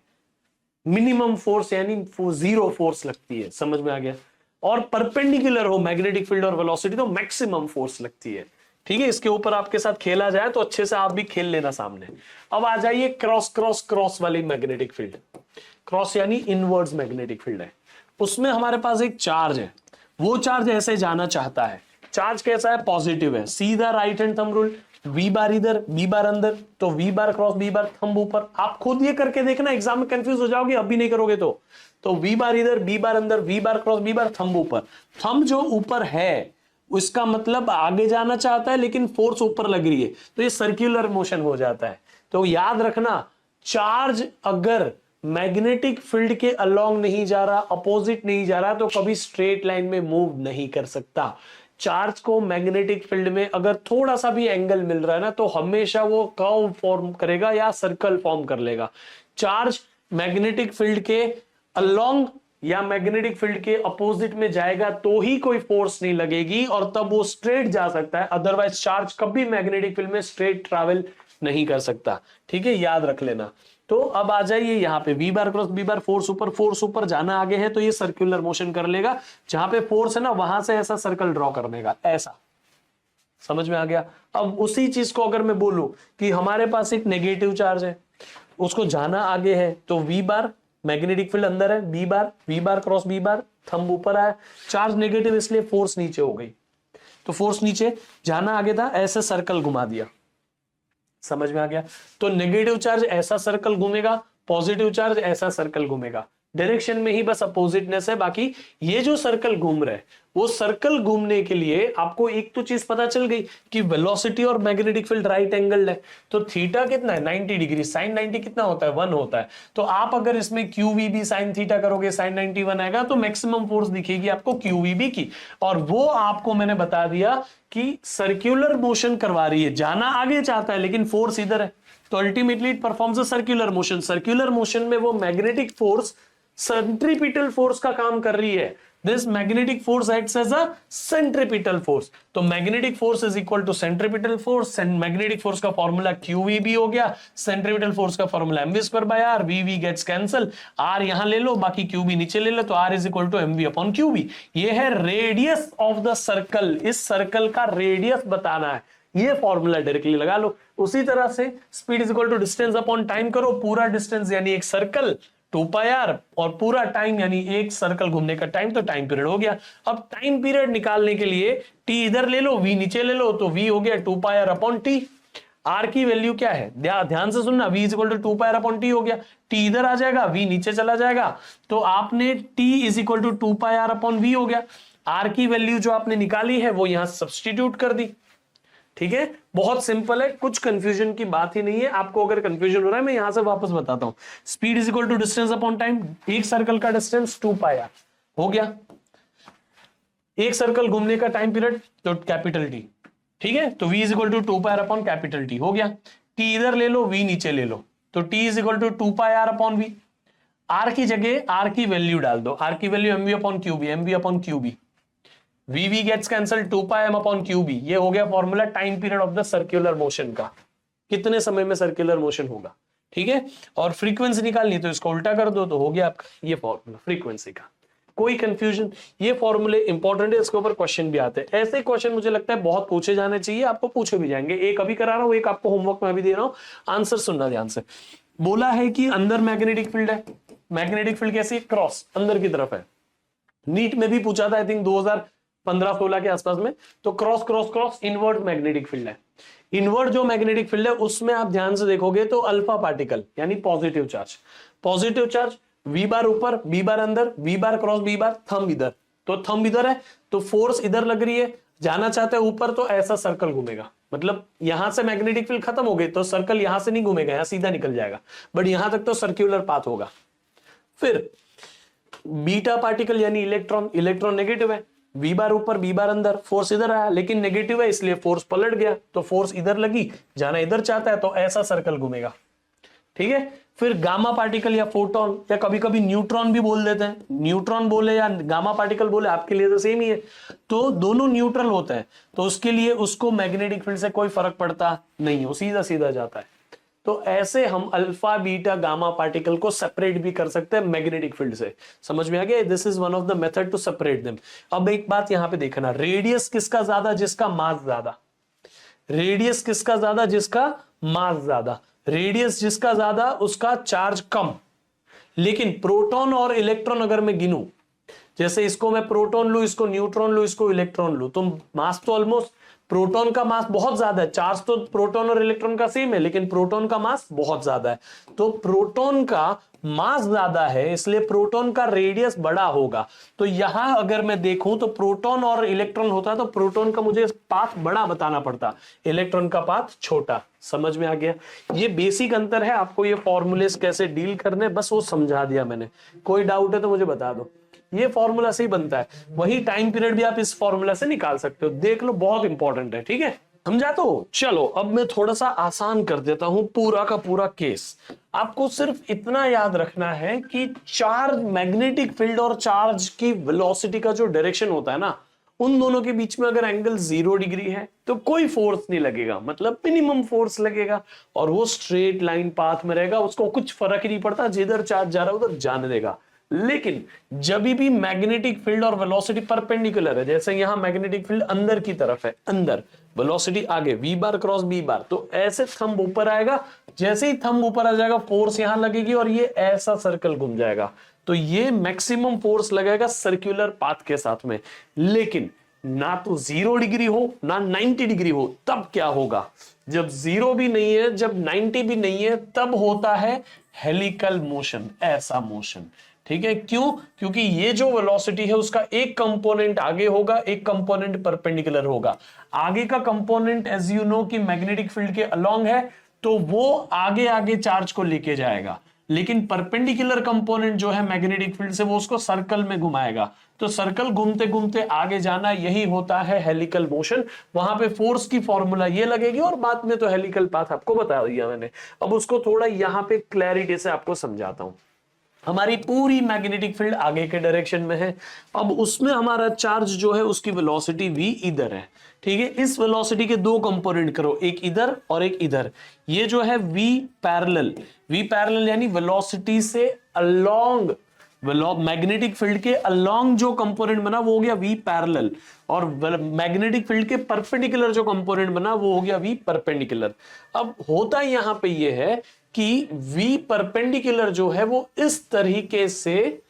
मिनिमम फोर्स यानी 0 फोर्स लगती है। समझ में आ गया? और परपेंडिकुलर हो मैग्नेटिक फील्ड और वेलोसिटी तो मैक्सिमम फोर्स लगती है। ठीक है, इसके ऊपर आपके साथ खेला जाए तो अच्छे से आप भी खेल लेना सामने। अब आ जाइए क्रॉस क्रॉस क्रॉस वाली मैग्नेटिक फील्ड। क्रॉस यानी इनवर्ड्स मैग्नेटिक फील्ड है, उसमें हमारे पास एक चार्ज है, वो चार्ज ऐसे जाना चाहता है। चार्ज कैसा है? पॉजिटिव है। सीधा right hand thumb rule, V bar इधर बी बार अंदर, तो V bar cross B bar, thumb ऊपर। आप खुद ये करके देखना, एग्जाम में कंफ्यूज हो जाओगे अब भी नहीं करोगे तो वी बार इधर बी बार अंदर, V bar cross B bar, thumb ऊपर। थंब जो ऊपर है उसका मतलब आगे जाना चाहता है लेकिन फोर्स ऊपर लग रही है, तो ये सर्कुलर मोशन हो जाता है। तो याद रखना, चार्ज अगर मैग्नेटिक फील्ड के अलोंग नहीं जा रहा, अपोजिट नहीं जा रहा, तो कभी स्ट्रेट लाइन में मूव नहीं कर सकता। चार्ज को मैग्नेटिक फील्ड में अगर थोड़ा सा भी एंगल मिल रहा है ना, तो हमेशा वो कर्व फॉर्म करेगा या सर्कल फॉर्म कर लेगा। चार्ज मैग्नेटिक फील्ड के अलोंग या मैग्नेटिक फील्ड के अपोजिट में जाएगा तो ही कोई फोर्स नहीं लगेगी और तब वो स्ट्रेट जा सकता है, अदरवाइज चार्ज कभी मैग्नेटिक फील्ड में स्ट्रेट ट्रैवल नहीं कर सकता। ठीक है, याद रख लेना। तो अब आ जाइए यहाँ पे V bar cross B bar, force ऊपर जाना आगे है तो ये सर्कुलर मोशन कर लेगा। जहां पे फोर्स है ना, वहां से ऐसा सर्कल ड्रॉ करने का, ऐसा। समझ में आ गया? अब उसी चीज को अगर मैं बोलूं कि हमारे पास एक नेगेटिव चार्ज है, उसको जाना आगे है, तो वी बार मैग्नेटिक फील्ड अंदर है, V bar cross B bar, thumb ऊपर आया, चार्ज नेगेटिव इसलिए फोर्स नीचे हो गई, तो फोर्स नीचे, जाना आगे था, ऐसे सर्कल घुमा दिया। समझ में आ गया? तो नेगेटिव चार्ज ऐसा सर्कल घूमेगा, पॉजिटिव चार्ज ऐसा सर्कल घूमेगा। डायरेक्शन में ही बस अपोजिटनेस है, बाकी ये जो सर्कल घूम रहा है, वो सर्कल घूमने के लिए आपको एक तो चीज पता चल गई कि वेलोसिटी और मैग्नेटिक फील्ड राइट एंगल है, तो थीटा कितना है? 90 डिग्री। साइन 90 कितना होता है? 1 होता है। तो आप अगर इसमें QVB साइन थीटा करोगे, साइन 91 आएगा, तो मैक्सिमम फोर्स दिखेगी आपको QVB की। और वो आपको मैंने बता दिया कि सर्क्यूलर मोशन करवा रही है, जाना आगे चाहता है लेकिन फोर्स इधर है, तो ultimately it performs a circular motion. Circular motion में वो मैग्नेटिक फोर्स सेंट्रीपिटल फोर्स का काम कर रही है, this magnetic force acts as a centripetal force. तो magnetic force is equal to centripetal force. Magnetic force का फॉर्मूला QVB हो गया, सेंट्रीपिटल फोर्स का formula mv²/r, VV gets cancel, r यहां ले लो, बाकी QB नीचे ले लो, तो r is equal to mv/QB। ये है रेडियस ऑफ द सर्कल, इस सर्कल का रेडियस बताना है, ये फॉर्मूला डायरेक्टली लगा लो। उसी तरह से speed is equal to distance upon time करो, पूरा डिस्टेंस यानी एक सर्कल 2πr और पूरा टाइम यानी एक सर्कल घूमने का टाइम, तो टाइम पीरियड हो गया। अब टाइम पीरियड निकालने के लिए t इधर ले लो, v नीचे ले लो, तो v हो गया 2πr अपॉन t। r की वैल्यू क्या है, ध्यान से सुनना, v is equal to 2πr upon t हो गया, t इधर आ जाएगा, v नीचे चला जाएगा, तो आपने t is equal to 2πr upon v हो गया। r की वैल्यू जो आपने निकाली है वो यहां सब्स्टिट्यूट कर दी, ठीक है, बहुत सिंपल है, कुछ कंफ्यूजन की बात ही नहीं है। आपको अगर कंफ्यूजन हो रहा है मैं यहां से वापस बताता हूं। Speed is equal to distance upon time, एक सर्कल का डिस्टेंस 2πr हो गया, एक सर्कल घूमने का टाइम पीरियड तो कैपिटल T, ठीक है, तो v is equal to 2πr upon capital T हो गया। t इधर ले लो, v नीचे ले लो, तो t is equal to 2πr upon v। r की जगह r की वैल्यू डाल दो, r की value mv/QB, VV gets cancel, 2πm upon QB, ये हो गया formula time period of the circular motion का, कितने समय में सर्कुलर मोशन होगा, ठीक है। और फ्रीक्वेंसी निकालनी तो इसको उल्टा कर दो, तो हो गया आपका ये फॉर्मूला फ्रीक्वेंसी का। कोई कंफ्यूजन, ये फॉर्मूले इंपॉर्टेंट है, इसके ऊपर क्वेश्चन भी आते हैं। ऐसे क्वेश्चन मुझे लगता है बहुत पूछे जाने चाहिए, आपको पूछे भी जाएंगे। एक अभी करा रहा हूं, एक आपको होमवर्क में भी दे रहा हूं, आंसर सुनना ध्यान से। बोला है कि अंदर मैग्नेटिक फील्ड है, मैग्नेटिक फील्ड कैसी, क्रॉस अंदर की तरफ है। नीट में भी पूछा था आई थिंक 2015-16 के आसपास में, तो cross cross cross invert magnetic field है। इनवर्ट जो मैग्नेटिक फील्ड है उसमें आप ध्यान से देखोगे तो अल्फा पार्टिकल यानी पॉजिटिव चार्ज v बार ऊपर, b बार अंदर, v bar cross b bar, thumb इधर, तो थंब इधर है, तो फोर्स इधर लग रही है, जाना चाहते हैं ऊपर तो ऐसा सर्कल घूमेगा, मतलब यहां से मैग्नेटिक फील्ड खत्म हो गई तो सर्कल यहां से नहीं घूमेगा, यहां सीधा निकल जाएगा, बट यहां तक तो सर्क्यूलर पाथ होगा। फिर बीटा पार्टिकल यानी इलेक्ट्रॉन नेगेटिव है, v बार ऊपर b बार अंदर, फोर्स इधर आया लेकिन नेगेटिव है इसलिए फोर्स पलट गया, तो फोर्स इधर लगी, जाना इधर चाहता है तो ऐसा सर्कल घूमेगा, ठीक है। फिर गामा पार्टिकल या फोटोन या कभी कभी न्यूट्रॉन भी बोल देते हैं, न्यूट्रॉन बोले या गामा पार्टिकल बोले आपके लिए तो सेम ही है, तो दोनों न्यूट्रल होते हैं, तो उसके लिए उसको मैग्नेटिक फील्ड से कोई फर्क पड़ता नहीं है, वो सीधा सीधा जाता है। तो ऐसे हम अल्फा बीटा गामा पार्टिकल को सेपरेट भी कर सकते हैं मैग्नेटिक फील्ड से, समझ में आ गया, this is one of the method to separate them. अब एक बात यहां पे देखना, रेडियस किसका ज्यादा, जिसका मास ज्यादा, रेडियस किसका ज्यादा, जिसका मास ज्यादा, रेडियस जिसका ज्यादा उसका चार्ज कम। लेकिन प्रोटॉन और इलेक्ट्रॉन अगर मैं गिनूं, जैसे इसको मैं प्रोटॉन लू, इसको न्यूट्रॉन लू, इसको इलेक्ट्रॉन लू, तो मास तो ऑलमोस्ट, प्रोटॉन का मास बहुत ज्यादा है, चार्ज तो प्रोटॉन और इलेक्ट्रॉन का सेम है लेकिन प्रोटॉन का मास बहुत ज्यादा है, तो प्रोटॉन का मास ज्यादा है इसलिए प्रोटॉन का रेडियस बड़ा होगा। तो यहां अगर मैं देखूं तो प्रोटॉन और इलेक्ट्रॉन होता तो प्रोटॉन का मुझे पाथ बड़ा बताना पड़ता, इलेक्ट्रॉन का पाथ छोटा, समझ में आ गया। ये बेसिक अंतर है, आपको ये फॉर्मूलेस कैसे डील करने बस वो समझा दिया मैंने, कोई डाउट है तो मुझे बता दो, ये फॉर्मूला से ही बनता है, वही टाइम पीरियड भी आप इस फॉर्मूला से निकाल सकते हो, देख लो बहुत इंपॉर्टेंट है, ठीक है, समझा। तो चलो अब मैं थोड़ा सा आसान कर देता हूं पूरा का पूरा केस। आपको सिर्फ इतना याद रखना है कि चार्ज, मैग्नेटिक फील्ड और चार्ज की वेलोसिटी का जो डायरेक्शन होता है ना, उन दोनों के बीच में अगर एंगल 0 डिग्री है तो कोई फोर्स नहीं लगेगा, मतलब मिनिमम फोर्स लगेगा और वो स्ट्रेट लाइन पाथ में रहेगा, उसको कुछ फर्क ही नहीं पड़ता, जिधर चार्ज जा रहा है उधर जाने देगा। लेकिन जब भी मैग्नेटिक फील्ड और वेलोसिटी परपेंडिकुलर है, जैसे यहां मैग्नेटिक फील्ड अंदर की तरफ है, अंदर वेलोसिटी आगे v बार क्रॉस b बार, तो ऐसे थंब ऊपर आएगा, जैसे ही थंब ऊपर आ जाएगा फोर्स यहां लगेगी और ये ऐसा सर्कल घूम जाएगा, तो ये मैक्सिमम फोर्स लगेगा सर्कुलर पाथ के साथ में। लेकिन ना तो 0 डिग्री हो ना 90 डिग्री हो, तब क्या होगा, जब 0 भी नहीं है जब 90 भी नहीं है तब होता है हेलिकल मोशन, ऐसा मोशन, ठीक है। क्यों, क्योंकि ये जो वेलोसिटी है उसका एक कंपोनेंट आगे होगा, एक कंपोनेंट परपेंडिकुलर होगा। आगे का कंपोनेंट एज यू नो कि मैग्नेटिक फील्ड के अलोंग है तो वो आगे आगे चार्ज को लेके जाएगा, लेकिन परपेंडिकुलर कंपोनेंट जो है मैग्नेटिक फील्ड से वो उसको सर्कल में घुमाएगा, तो सर्कल घूमते घूमते आगे जाना, यही होता है हेलिकल मोशन। वहां पे फोर्स की फॉर्मूला ये लगेगी और बाद में तो हेलिकल पाथ आपको बता दिया मैंने, अब उसको थोड़ा यहां पे क्लैरिटी से आपको समझाता हूं। हमारी पूरी मैग्नेटिक फील्ड आगे के डायरेक्शन में है। अब उसमें हमारा चार्ज जो है उसकी वेलोसिटी v इधर है, ठीक है। इस वेलोसिटी के दो कंपोनेंट करो, एक इधर और एक इधर। ये जो है v पैरेलल यानी वेलोसिटी से अलोंग, मैग्नेटिक फील्ड के अलोंग जो कंपोनेंट बना वो हो गया v पैरेलल, और मैग्नेटिक फील्ड के परपेंडिकुलर जो कंपोनेंट बना वो हो गया v परपेंडिकुलर। अब होता यहां पे ये है कि v परपेंडिकुलर जो है वो इस तरीके से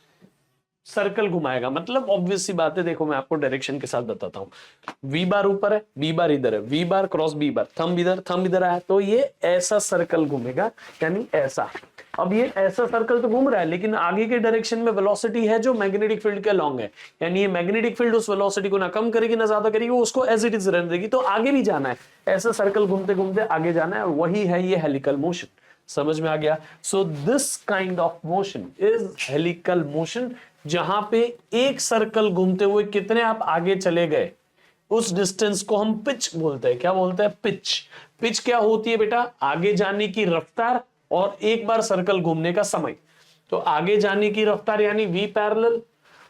सर्कल घुमाएगा। मतलब ऑब्वियस सी बात है, देखो मैं आपको डायरेक्शन के साथ बताता हूं। v बार ऊपर है, v बार इधर है, v bar cross b bar, thumb इधर आया, तो ये ऐसा सर्कल घूमेगा, यानी ऐसा। अब ये ऐसा सर्कल तो घूम रहा है, लेकिन आगे के डायरेक्शन में वेलोसिटी है जो मैग्नेटिक फील्ड के अलोंग है, यानी ये मैग्नेटिक फील्ड उस वेलोसिटी को ना कम करेगी ना ज्यादा करेगी, वो उसको एज इट इज रहने देगी। तो आगे भी जाना है, ऐसा सर्कल घूमते घूमते आगे जाना है, और वही है ये हेलिकल मोशन। समझ में आ गया? So this kind of motion is helical motion, जहां पे एक सर्कल घूमते हुए कितने आप आगे चले गए, उस डिस्टेंस को हम पिच बोलते हैं। क्या बोलते हैं? पिच। पिच क्या होती है बेटा? आगे जाने की रफ्तार और एक बार सर्कल घूमने का समय। तो आगे जाने की रफ्तार यानी v पैरेलल,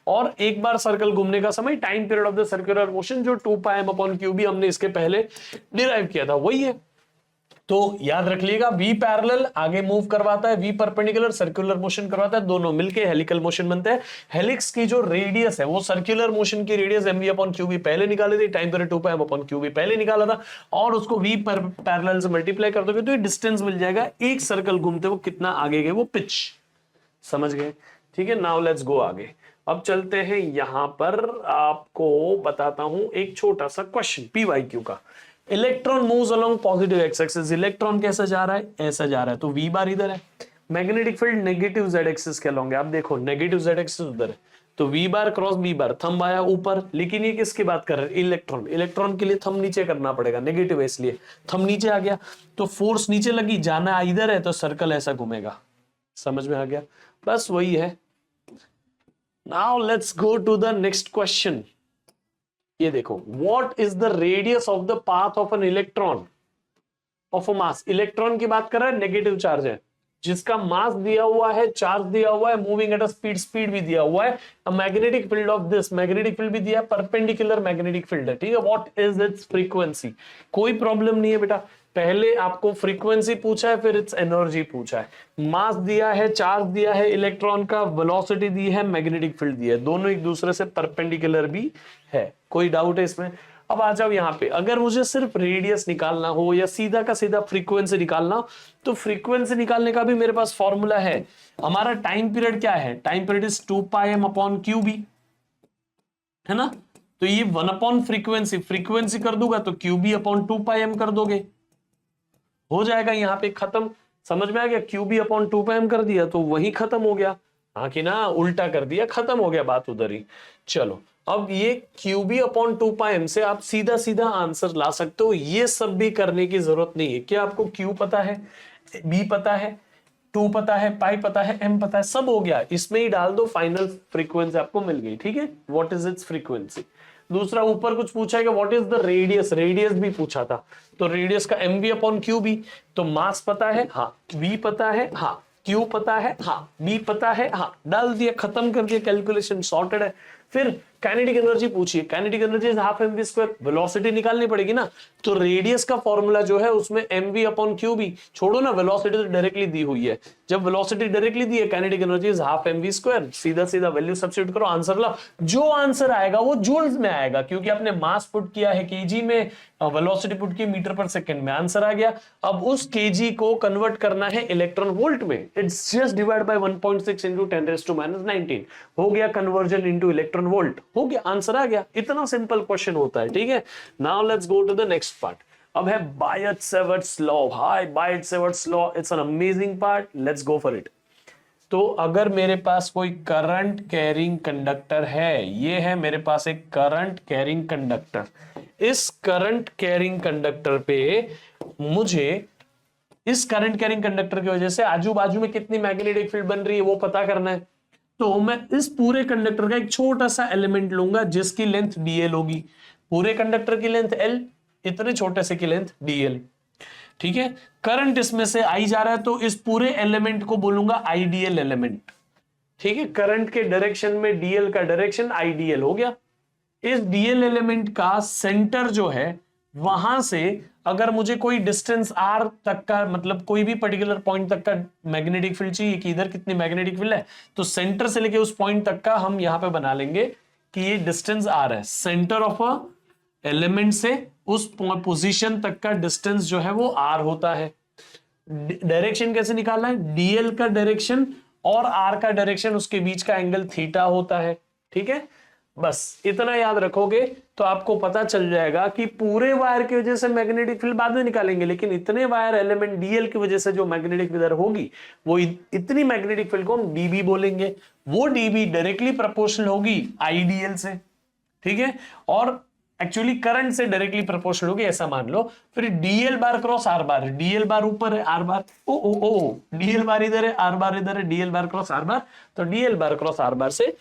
और एक बार सर्कल घूमने का समय time period of the circular motion, जो 2πm/q हमने इसके पहले डिराइव किया था, वही है। तो याद रख लीजिएगा, v पैरेलल आगे मूव करवाता है, v परपेंडिकुलर सर्कुलर मोशन करवाता है, दोनों मिलके हेलिकल मोशन बनते हैं। हेलिक्स की जो रेडियस है वो सर्कुलर मोशन की रेडियस mv/q पहले निकाली थी, टाइम पीरियड 2πm/q पहले निकाला था, और उसको v पैरेलल से मल्टीप्लाई कर दोगे तो ये डिस्टेंस मिल जाएगा, एक सर्कल घूमते वो कितना आगे गए, वो पिच। समझ गए? ठीक है, नाउ लेट्स गो आगे। अब चलते हैं, यहां पर आपको बताता हूं एक छोटा सा क्वेश्चन PYQ का। Electron moves along positive x axis, electron कैसा जा रहा है? ऐसा जा रहा है, तो v बार इधर है। Magnetic field negative z axis के अलोंग है, आप देखो नेगेटिव z एक्सिस उधर है, तो v bar cross b bar, thumb आया ऊपर। लेकिन ये किसकी बात कर रहे हैं? इलेक्ट्रॉन। इलेक्ट्रॉन के लिए थंब नीचे करना पड़ेगा, नेगेटिव है इसलिए थंब नीचे आ गया, तो फोर्स नीचे लगी, जाना इधर है, तो सर्कल ऐसा घूमेगा। समझ में आ गया? बस वही है। Now let's go to the next question. ये देखो, what is the radius of the path of an electron of a mass. Electron की बात कर रहा है, नेगेटिव चार्ज है, जिसका मास दिया हुआ है, चार्ज दिया हुआ है, moving at a speed, speed भी दिया हुआ है, magnetic field of this, magnetic field भी दिया है, परपेंडिकुलर मैग्नेटिक फील्ड है, ठीक है। What is it's frequency? कोई प्रॉब्लम नहीं है बेटा, पहले आपको फ्रीक्वेंसी पूछा है, फिर इट्स एनर्जी पूछा है। मास दिया है, चार्ज दिया है इलेक्ट्रॉन का, वेलोसिटी दी है, मैग्नेटिक फील्ड दिया है, दोनों एक दूसरे से परपेंडिकुलर भी है। कोई डाउट है इसमें? अब आ जाओ यहाँ पे, अगर मुझे सिर्फ रेडियस निकालना हो या सीधा का सीधा फ्रीक्वेंसी निकालना हो, तो फ्रीक्वेंसी निकालने का भी मेरे पास फॉर्मूला है। हमारा टाइम पीरियड क्या है? टाइम पीरियड इज 2πm/qb, है ना। तो ये 1 फ्रीक्वेंसी, फ्रीक्वेंसी कर दूंगा तो qb/2πm कर दोगे, हो जाएगा यहाँ पे खत्म। समझ में आ गया? qb/2πm कर दिया तो वही खत्म हो गया। हाँ कि ना, उल्टा कर दिया, खत्म हो गया बात उधर ही। चलो, अब ये qb/2πm से आप सीधा सीधा आंसर ला सकते हो, ये सब भी करने की जरूरत नहीं है। क्या आपको q पता है, b पता है, 2 पता है, पाई पता है, m पता है, सब हो गया, इसमें ही डाल दो, फाइनल फ्रीक्वेंसी आपको मिल गई। ठीक है, व्हाट इज इट्स फ्रीक्वेंसी। दूसरा, ऊपर कुछ पूछा है कि what is the radius, radius भी पूछा था, तो रेडियस का mv/qb। तो मास पता है, हाँ, v पता है, हाँ, q पता है, हाँ, b पता है, हाँ, डाल दिया, खत्म कर दिया, कैलकुलेशन सॉर्टेड है। फिर काइनेटिक एनर्जी पूछिए, kinetic energy is half mv², velocity निकालनी पड़ेगी ना, तो रेडियस का फॉर्मूला जो है उसमें mv/qb, छोड़ो ना, वेलोसिटी तो डायरेक्टली दी हुई है, जब वेलोसिटी डायरेक्टली दी है, kinetic energy is half mv², सीधा सीधा वैल्यू सब्स्टिट्यूट करो, आंसर ला। जो आंसर आएगा वो जूल्स में आएगा, क्योंकि आपने मास पुट किया है केजी में, वेलोसिटी पुट की मीटर पर सेकंड में, आंसर आ गया। अब उस केजी को कन्वर्ट करना है इलेक्ट्रॉन वोल्ट में, इट्स जस्ट डिवाइड बाय 1.6 × 10⁻⁹ हो गया कन्वर्जन इनटू इलेक्ट्रॉन वोल्ट, हो गया, आंसर आ गया। इतना सिंपल क्वेश्चन होता है। ठीक है, now let's go to the next part. अब है Biot Savart's law. Hi, Biot Savart's law, it's an amazing part, let's go for it. तो अगर मेरे पास कोई करंट कैरिंग कंडक्टर है, ये है मेरे पास एक करंट कैरिंग कंडक्टर, इस करंट कैरिंग कंडक्टर पे मुझे इस करंट कैरिंग कंडक्टर की वजह से आजू बाजू में कितनी मैग्नेटिक फील्ड बन रही है वो पता करना है। तो मैं इस पूरे कंडक्टर का एक छोटा सा एलिमेंट लूंगा जिसकी लेंथ dl होगी, पूरे कंडक्टर की लेंथ l, इतने छोटे से की लेंथ dl। ठीक है, करंट इसमें से आई जा रहा है, तो इस पूरे एलिमेंट को बोलूंगा आइडियल एलिमेंट। ठीक है, करंट के डायरेक्शन में डीएल का डायरेक्शन आईडीएल हो गया। इस डीएल एलिमेंट का सेंटर जो है वहां से अगर मुझे कोई डिस्टेंस आर तक का, मतलब कोई भी पर्टिकुलर पॉइंट तक का मैग्नेटिक फील्ड चाहिए कि इधर कितनी मैग्नेटिक फील्ड है, तो सेंटर से लेके उस पॉइंट तक का हम यहां पे बना लेंगे कि ये डिस्टेंस आर है। सेंटर ऑफ अ एलिमेंट से उस पोजीशन तक का डिस्टेंस जो है वो आर होता है। डायरेक्शन कैसे निकालना है, डीएल का डायरेक्शन और आर का डायरेक्शन, उसके बीच का एंगल थीटा होता है। ठीक है, बस इतना याद रखोगे तो आपको पता चल जाएगा कि पूरे वायर की वजह से मैग्नेटिक फील्ड बाद में निकालेंगे, लेकिन इतने वायर एलिमेंट डीएल की वजह से जो मैग्नेटिक फील्ड होगी वो इतनी मैग्नेटिक फील्ड को हम डीबी बोलेंगे। वो डीबी डायरेक्टली प्रोपोर्शनल होगी आईडीएल से। ठीक है, और एक्चुअली करंट से डायरेक्टली प्रोपोर्शनल होगी ऐसा मान लो। फिर डीएल बार क्रॉस आर बार, डीएल बार ऊपर है, are bar O O O DL बार इधर है, आर बार इधर है, D L bar cross R bar, तो DL bar cross R bar से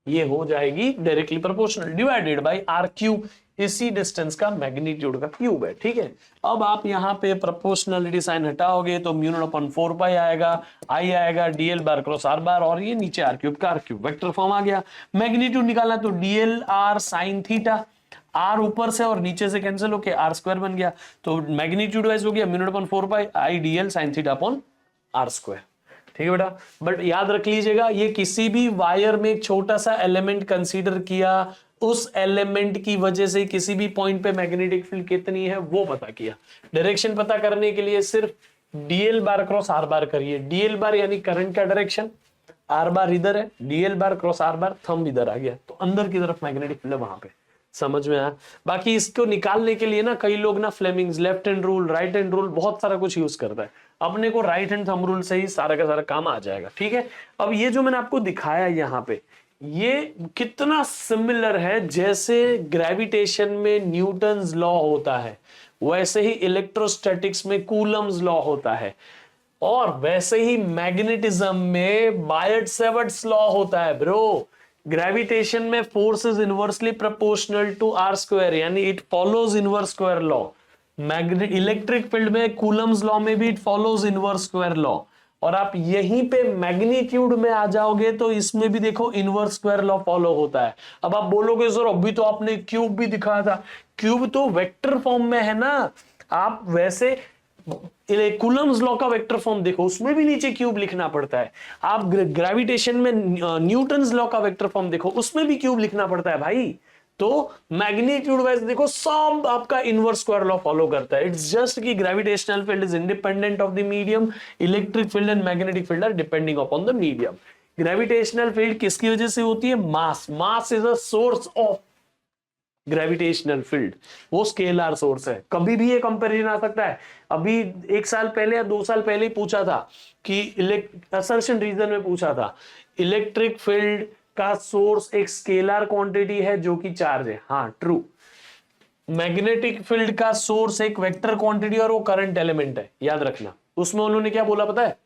ये हो जाएगी directly proportional divided by R cube, इसी डिस्टेंस का मैग्नीट्यूड का क्यूब है। ठीक है, अब आप यहां पे प्रोपोर्शनलिटी साइन हटाओगे तो म्यू नॉट अपॉन 4 पाई आएगा, आई आएगा DL bar cross R bar, और ये नीचे आर क्यूब वेक्टर फॉर्म आ गया। मैग्नीट्यूड निकालना तो DL R sine theta, R ऊपर से और नीचे से कैंसिल होके आर स्क्वायर बन गया, तो मैग्नीट्यूड वाइज हो गया mu not upon 4 pi I DL sine theta upon R square. ठीक है बेटा, बट याद रख लीजिएगा ये किसी भी वायर में एक छोटा सा एलिमेंट कंसीडर किया, उस एलिमेंट की वजह से किसी भी पॉइंट पे मैग्नेटिक फील्ड कितनी है वो पता किया। डायरेक्शन पता करने के लिए सिर्फ D L bar cross R bar करिए। डीएल बार यानी करंट का डायरेक्शन, आर बार इधर है, डीएल बार क्रॉस आर बार, थंब इधर आ गया, तो अंदर की तरफ मैग्नेटिक फील्ड है वहां पे। समझ में आया? बाकी इसको निकालने के लिए ना कई लोग ना Fleming's left hand rule, right hand rule, बहुत सारा कुछ यूज करता है। अपने को राइट हैंड थंब रूल से ही सारा का सारा काम आ जाएगा। ठीक है, अब ये जो मैंने आपको दिखाया यहाँ पे, ये कितना सिमिलर है, जैसे ग्रेविटेशन में न्यूटन्स लॉ होता है वैसे ही इलेक्ट्रोस्टैटिक्स में कूलम्स लॉ होता है, और वैसे ही मैग्नेटिज्म में बायट-सैवर्ट्स लॉ होता है ब्रो। ग्रेविटेशन में force is inversely proportional to R square, यानी it follows inverse square law. Magnet electric field में कूलम्स लॉ में भी it follows inverse square law, और आप यहीं पे मैग्नीट्यूड में आ जाओगे तो इसमें भी देखो इनवर्स स्क्वायर लॉ फॉलो होता है। अब आप बोलोगे सर अभी तो आपने क्यूब भी दिखाया था, क्यूब तो वेक्टर फॉर्म में है ना, आप वैसे कूलम्स लॉ का वेक्टर फॉर्म देखो, उसमें भी नीचे क्यूब लिखना पड़ता है। आप ग्रेविटेशन में न्यूटन्स लॉ का वेक्टर फॉर्म देखो, उसमें भी क्यूब लिखना पड़ता है भाई। तो मैग्नीट्यूड वाइज देखो सब आपका इनवर्स स्क्वायर लॉ फॉलो करता है। इट्स जस्ट कि gravitational field is independent of the medium, electric field and magnetic field are depending upon the medium. Gravitational field किसकी वजह से होती है? Mass. Mass is a source of gravitational field, वो scalar source है। कभी भी ये कंपैरिजन आ सकता है। अभी 1 साल पहले या 2 साल पहले ही पूछा था कि असर्शन रीजन में पूछा था, इलेक्ट्रिक फील्ड का सोर्स एक स्केलर क्वांटिटी है जो कि चार्ज है। हाँ ट्रू। मैग्नेटिक फील्ड का सोर्स एक वेक्टर क्वांटिटी और वो करंट एलिमेंट है, याद रखना। उसमें उन्होंने क्या बोला पता है?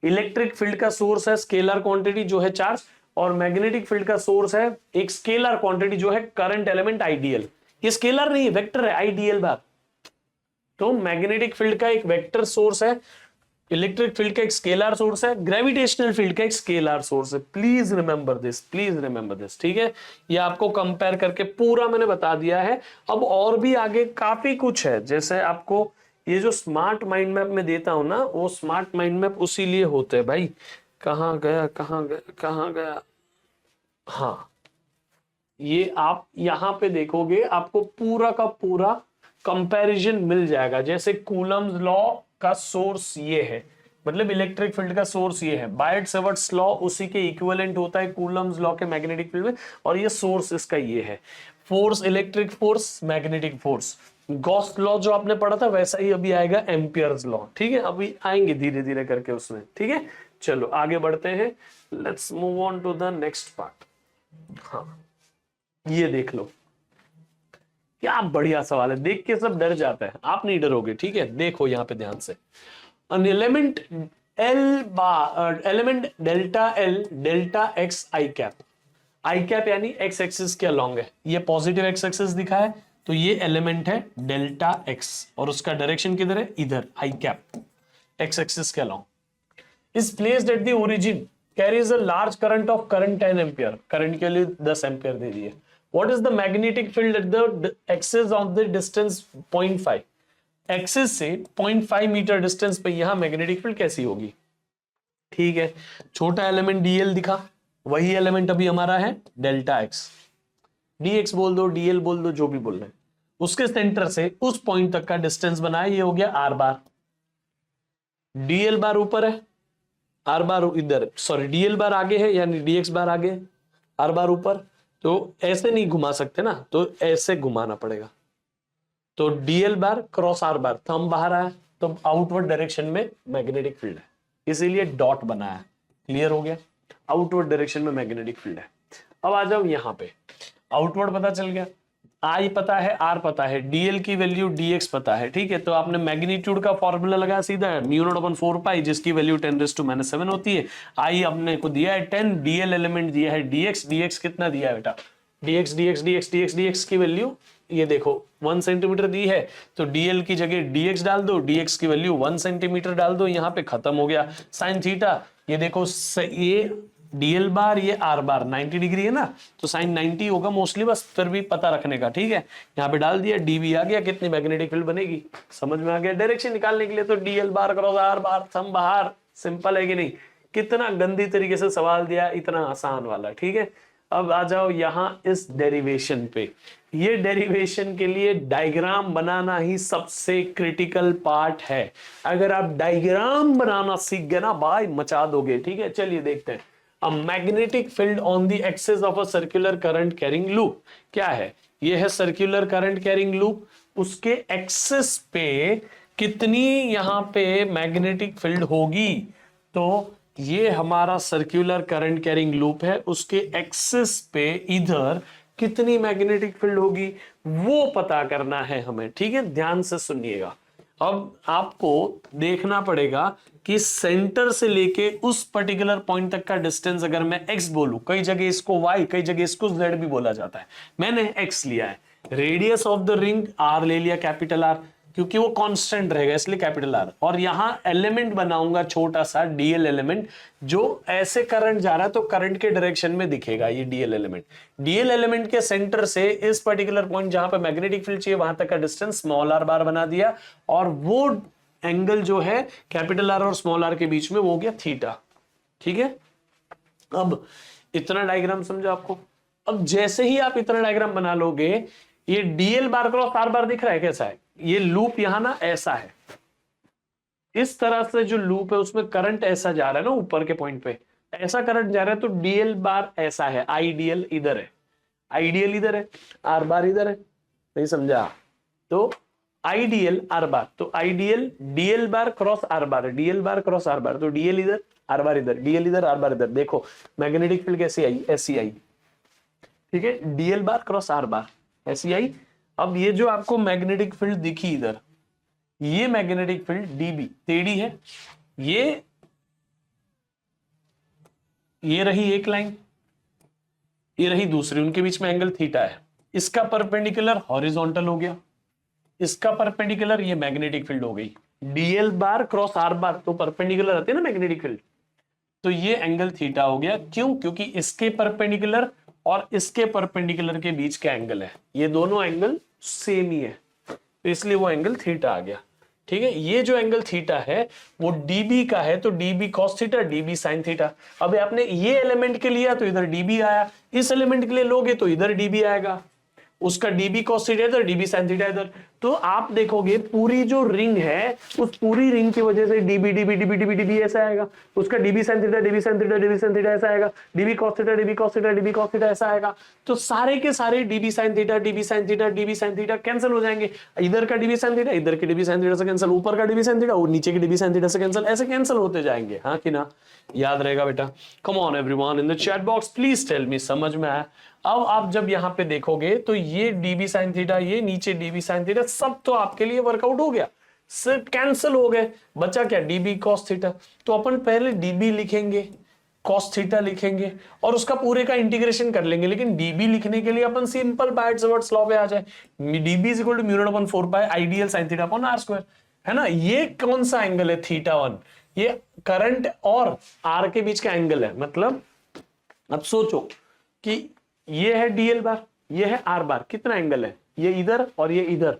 इलेक्ट्रिक फील्ड का सोर्स है स्केलर क्वांटिटी जो है चार्ज, और मैग्नेटिक फील्ड का सोर्स है एक स्केलर क्वांटिटी जो है करंट एलिमेंट आईडीएल। ये स्केलर नहीं है, वेक्टर है, आईडीएल बार। तो मैग्नेटिक फील्ड का एक वेक्टर सोर्स है, इलेक्ट्रिक फील्ड का एक स्केलर सोर्स है, ग्रेविटेशनल फील्ड का एक स्केलर सोर्स है। Please remember this, please remember this. ठीक है, ये आपको कंपेयर करके पूरा मैंने बता दिया है। अब और भी आगे काफी कुछ है, जैसे आपको ये जो स्मार्ट माइंड मैप में देता हूं ना, वो स्मार्ट माइंड मैप उसी लिए होते हैं भाई। कहां गया कहां गया कहां गया, हाँ ये आप यहां पे देखोगे आपको पूरा का पूरा कंपैरिजन मिल जाएगा। जैसे कूलम्स लॉ का सोर्स ये है, मतलब इलेक्ट्रिक फील्ड का सोर्स ये है, बायट-सैवर्ट्स लॉ उसी के इक्विवेलेंट होता है कूलम्स लॉ के मैग्नेटिक फील्ड में, और ये सोर्स इसका ये है। Force electric force, magnetic force. Gauss law जो आपने पढ़ा था वैसा ही अभी आएगा एम्पियर्स लॉ। ठीक है, अभी आएंगे धीरे धीरे करके उसमें। ठीक है, चलो आगे बढ़ते हैं। Let's move on to the next part. हाँ ये देख लो, क्या बढ़िया सवाल है, देख के सब डर जाता है, आप नहीं डरोगे। ठीक है, देखो यहां पे ध्यान से। an element element delta L delta x I cap यानी एक्स एक्सिस के अलॉन्ग है। ये पॉजिटिव एक्स एक्सिस दिखा है, तो ये एलिमेंट है डेल्टा एक्स, और उसका डायरेक्शन किधर है? इधर, आई कैप, एक्स एक्सिस के along. Is placed at the origin, carries a large current of current 10 ampere, current के लिए 10 एम्पियर दे दिए। What is the magnetic field at the axis of the distance 0.5, axis से 0.5 metre distance पे यहां magnetic field कैसी होगी? ठीक है, छोटा एलिमेंट डीएल दिखा, वही एलिमेंट अभी हमारा है डेल्टा एक्स, डीएक्स बोल दो, डीएल बोल दो, जो भी बोल रहे हैं, उसके सेंटर से उस पॉइंट तक का डिस्टेंस बनाया, ये हो गया आर बार। डीएल बार ऊपर है, आर बार इधर, सॉरी डीएल बार आगे है, यानी डीएक्स बार आगे, आर बार ऊपर। तो ऐसे नहीं घुमा सकते ना, तो ऐसे घुमाना पड़ेगा। तो डीएल बार क्रॉस आर बार, थंब बाहर आया तो आउटवर्ड डायरेक्शन में मैग्नेटिक फील्ड है, इसीलिए डॉट बनाया। क्लियर हो गया? आउटवर्ड डायरेक्शन में मैग्नेटिक फील्ड है। अब आ जाओ यहां पे, आउटवर्ड पता चल गया, आई पता है, आर पता है, डीएल की वैल्यू डीएक्स पता है। ठीक है, तो आपने मैग्नीट्यूड का फॉर्मूला लगाया सीधा, μ0/4π, जिसकी वैल्यू 10⁻⁻⁷ होती है। आई हमने को दिया है 10, डीएल एलिमेंट दिया है डीएक्स, डीएक्स कितना दिया है बेटा? DX DX DX DX DX की वैल्यू ये देखो 1 सेंटीमीटर दी है, तो डीएल की जगह डीएक्स डाल दो, डीएक्स की वैल्यू 1 सेंटीमीटर डाल दो, यहाँ पे खत्म हो गया। साइन थीटा, ये देखो ये डीएल बार, ये आर बार 90 डिग्री है ना, तो साइन 90 होगा मोस्टली, बस फिर भी पता रखने का। ठीक है, यहाँ पे डाल दिया, डीवी आ गया, कितनी मैग्नेटिक फील्ड बनेगी समझ में आ गया। डायरेक्शन निकालने के लिए तो DL bar cross R bar, सम बाहर, सिंपल है कि नहीं? कितना गंदी तरीके से सवाल दिया, इतना आसान वाला। ठीक है, अब आ जाओ यहां इस डेरिवेशन पे। ये डेरिवेशन के लिए डायग्राम बनाना ही सबसे क्रिटिकल पार्ट है। अगर आप डायग्राम बनाना सीख गए ना भाई, मचा दोगे। ठीक है, चलिए देखते हैं। A magnetic field on the axis of a circular current carrying loop, क्या है? ये है circular current carrying loop, उसके एक्सिस पे कितनी यहां पे मैग्नेटिक फील्ड होगी? तो ये हमारा सर्कुलर करंट कैरिंग लूप है, उसके एक्सिस पे इधर कितनी मैग्नेटिक फील्ड होगी वो पता करना है हमें। ठीक है, ध्यान से सुनिएगा। अब आपको देखना पड़ेगा कि सेंटर से लेके उस पर्टिकुलर पॉइंट तक का डिस्टेंस अगर मैं x बोलूं, कई जगह इसको y, कई जगह इसको z भी बोला जाता है, मैंने x लिया है। Radius of the ring r ले लिया, कैपिटल R, क्योंकि वो कांस्टेंट रहेगा इसलिए कैपिटल R। और यहां एलिमेंट बनाऊंगा छोटा सा डीएल एलिमेंट, जो ऐसे करंट जा रहा है तो करंट के डायरेक्शन में दिखेगा ये डीएल एलिमेंट। डीएल एलिमेंट के सेंटर से इस पर्टिकुलर पॉइंट जहां पे मैग्नेटिक फील्ड चाहिए वहां तक का डिस्टेंस स्मॉल आर बार बना दिया, और वो एंगल जो है कैपिटल आर और स्मॉल आर के बीच में वो हो गया थीटा। ठीक है, अब इतना डायग्राम समझो आपको। अब जैसे ही आप इतना डायग्राम बना लोगे, ये डीएल बार क्रॉस आर बार दिख रहा है कैसा है? ये लूप यहां ना ऐसा है, इस तरह से जो लूप है उसमें करंट ऐसा जा रहा है ना, ऊपर के पॉइंट पे ऐसा करंट जा रहा है, तो डीएल बार ऐसा है, आईडीएल इधर है, आईडीएल इधर है, आर बार इधर है, नहीं समझा? तो आईडीएल आर बार, तो IDL DL bar cross R बार, DL bar cross R bar, तो डीएल इधर आर बार इधर, डीएल इधर आर बार इधर। देखो मैग्नेटिक फील्ड कैसी आई? ऐसी आई। ठीक है, डीएल बार क्रॉस आर बार ऐसी आई। अब ये जो आपको मैग्नेटिक फील्ड दिखी इधर, ये मैग्नेटिक फील्ड डीबी टेढ़ी है, ये रही एक लाइन, ये रही दूसरी, उनके बीच में एंगल थीटा है। इसका परपेंडिकुलर हॉरिजॉन्टल हो गया, इसका परपेंडिकुलर ये मैग्नेटिक फील्ड हो गई। DL bar cross R bar तो परपेंडिकुलर आते हैं ना मैग्नेटिक फील्ड, तो ये एंगल थीटा हो गया। क्यों? क्योंकि इसके परपेंडिकुलर और इसके परपेंडिकुलर के बीच का एंगल है, ये दोनों एंगल सेम ही है, तो इसलिए वो एंगल थीटा आ गया। ठीक है, ये जो एंगल थीटा है वो डीबी का है, तो dB cos theta, dB sine theta. अब आपने ये एलिमेंट के लिया तो इधर डीबी आया, इस एलिमेंट के लिए लोगे तो इधर डीबी आएगा, उसका डीबी कॉस थीटा इधर, डीबी साइन थीटा इधर। तो आप देखोगे पूरी जो रिंग है, उस पूरी रिंग की वजह से dB dB dB dB dB ऐसा आएगा, उसका dB sine theta dB sine theta dB sine theta ऐसा आएगा, dB cos theta dB cos theta dB cos theta ऐसा आएगा। तो सारे के सारे dB sine theta dB sine theta dB sine theta cancel हो जाएंगे। इधर का डीबी साइन थीटा इधर के डीबी साइन थीटा से कैंसिल, ऊपर का डीबी साइन थीटा और नीचे के डीबी साइन थीटा से कैंसिल, ऐसे कैंसिल होते जाएंगे। हाँ कि ना? याद रहेगा बेटा? Come on everyone in the chat box please tell me, समझ में आया? अब आप जब यहां पे देखोगे तो ये डीबी साइन थीटा, ये नीचे डीबी साइन थीटा, सब तो आपके लिए वर्कआउट हो गया, सिर्फ कैंसिल हो गए। बचा क्या? DB cos theta. तो अपन पहले डीबी लिखेंगे, कॉस थीटा लिखेंगे और उसका पूरे का इंटीग्रेशन कर लेंगे। लेकिन डीबी लिखने के लिए अपन सिंपल बायट्स लॉ पे आ जाए, DB is equal to μ0/4π ideal sine theta upon r square, है ना? ये कौन सा एंगल है? थीटा 1। ये करंट और आर के बीच का एंगल है। मतलब अब सोचो कि ये है डीएल बार, ये है आर बार, कितना एंगल है, ये इधर और ये इधर,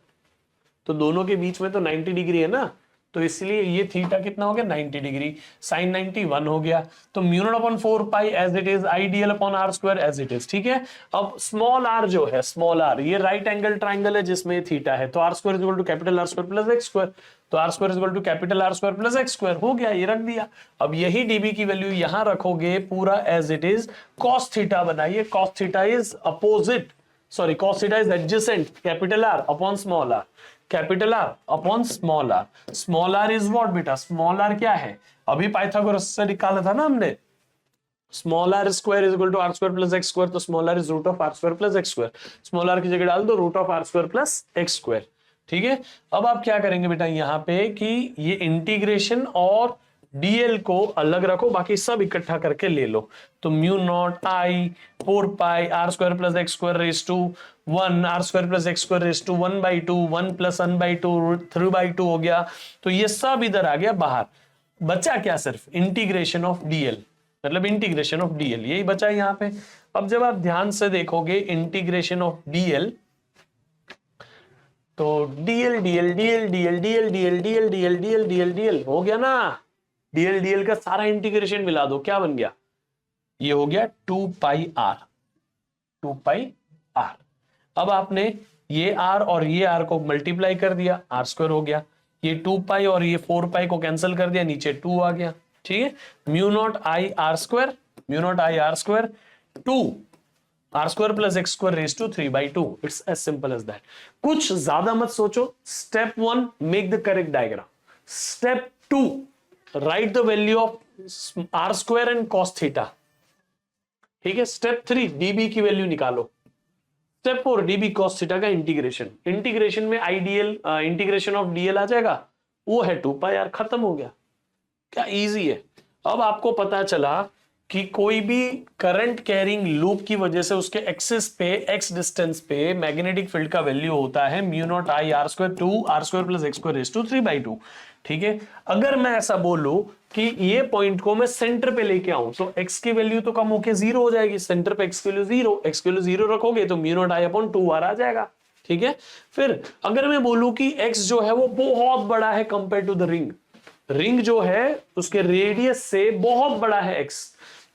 तो दोनों के बीच में तो 90 डिग्री है ना, तो इसलिए ये थीटा कितना हो गया 90 डिग्री, साइन 91 हो गया। तो mu not upon 4 pi as it is, I DL upon R square as it is. ठीक है, अब स्मॉल आर जो है, स्मॉल आर ये राइट एंगल ट्राइंगल है जिसमें थीटा है, तो R square is equal to capital R square plus X square, तो R square is equal to capital R square plus X square हो गया, ये रख दिया। अब यही डीबी की वैल्यू यहां रखोगे पूरा as it is, cos theta बनाइए, cos theta is opposite, sorry cos theta is adjacent capital R upon small R, capital R upon small R. Small R is what बेटा, स्मॉल आर क्या है, अभी Pythagoras से निकाला था ना हमने, small R square is equal to R square plus X square, तो small R is root of R square plus X square, small R की जगह डाल दो root of R square plus X square. ठीक है, अब आप क्या करेंगे बेटा यहां पे कि ये इंटीग्रेशन और डीएल को अलग रखो, बाकी सब इकट्ठा करके ले लो। तो mu not I 4 pi R square plus X square raise to 1, R square plus X square raise to 1/2, 1 plus 1/2 3/2 हो गया। तो ये सब इधर आ गया बाहर, बचा क्या, सिर्फ इंटीग्रेशन ऑफ डीएल, मतलब इंटीग्रेशन ऑफ डीएल यही बचा है यहां पे। अब जब आप ध्यान से देखोगे इंटीग्रेशन ऑफ डीएल, तो DL DL DL DL DL DL DL DL DL DL DL हो गया ना, डीएल डीएल का सारा इंटीग्रेशन मिला दो, क्या बन गया, ये हो गया 2 पाई आर, 2 पाई आर। अब आपने ये आर और ये आर को मल्टीप्लाई कर दिया, आर स्क्वायर हो गया, ये 2 पाई और ये 4 पाई को कैंसिल कर दिया, नीचे 2 आ गया। ठीक है, mu not I R square, mu not I R square 2 R square plus X square raise to 3/2, it's as simple as that. कुछ ज्यादा मत सोचो। Step 1 make the correct diagram, step 2 write the value of R square and cos theta. ठीक है, step 3 DB की value निकालो, step 4 DB cos theta का integration, integration में आईडीएल इंटीग्रेशन ऑफ डीएल आ जाएगा, वो है 2 पाई आर, खत्म हो गया, क्या इजी है। अब आपको पता चला कि कोई भी करंट कैरिंग लूप की वजह से उसके एक्सिस पे एक्स डिस्टेंस पे मैग्नेटिक फील्ड का वैल्यू होता है mu not I R square 2 R square plus X square raise to 3/2। ठीक है, अगर मैं ऐसा बोलूं कि ये पॉइंट को मैं सेंटर पे लेके आऊं तो एक्स की वैल्यू तो कम होके 0 हो जाएगी, सेंटर पे एक्स की वैल्यू 0, एक्स की वैल्यू 0 रखोगे तो mu not I upon 2 R आ जाएगा। ठीक है, फिर अगर मैं बोलूं कि एक्स जो है वो बहुत बड़ा है compare to the ring, ring जो है उसके रेडियस से बहुत बड़ा है एक्स,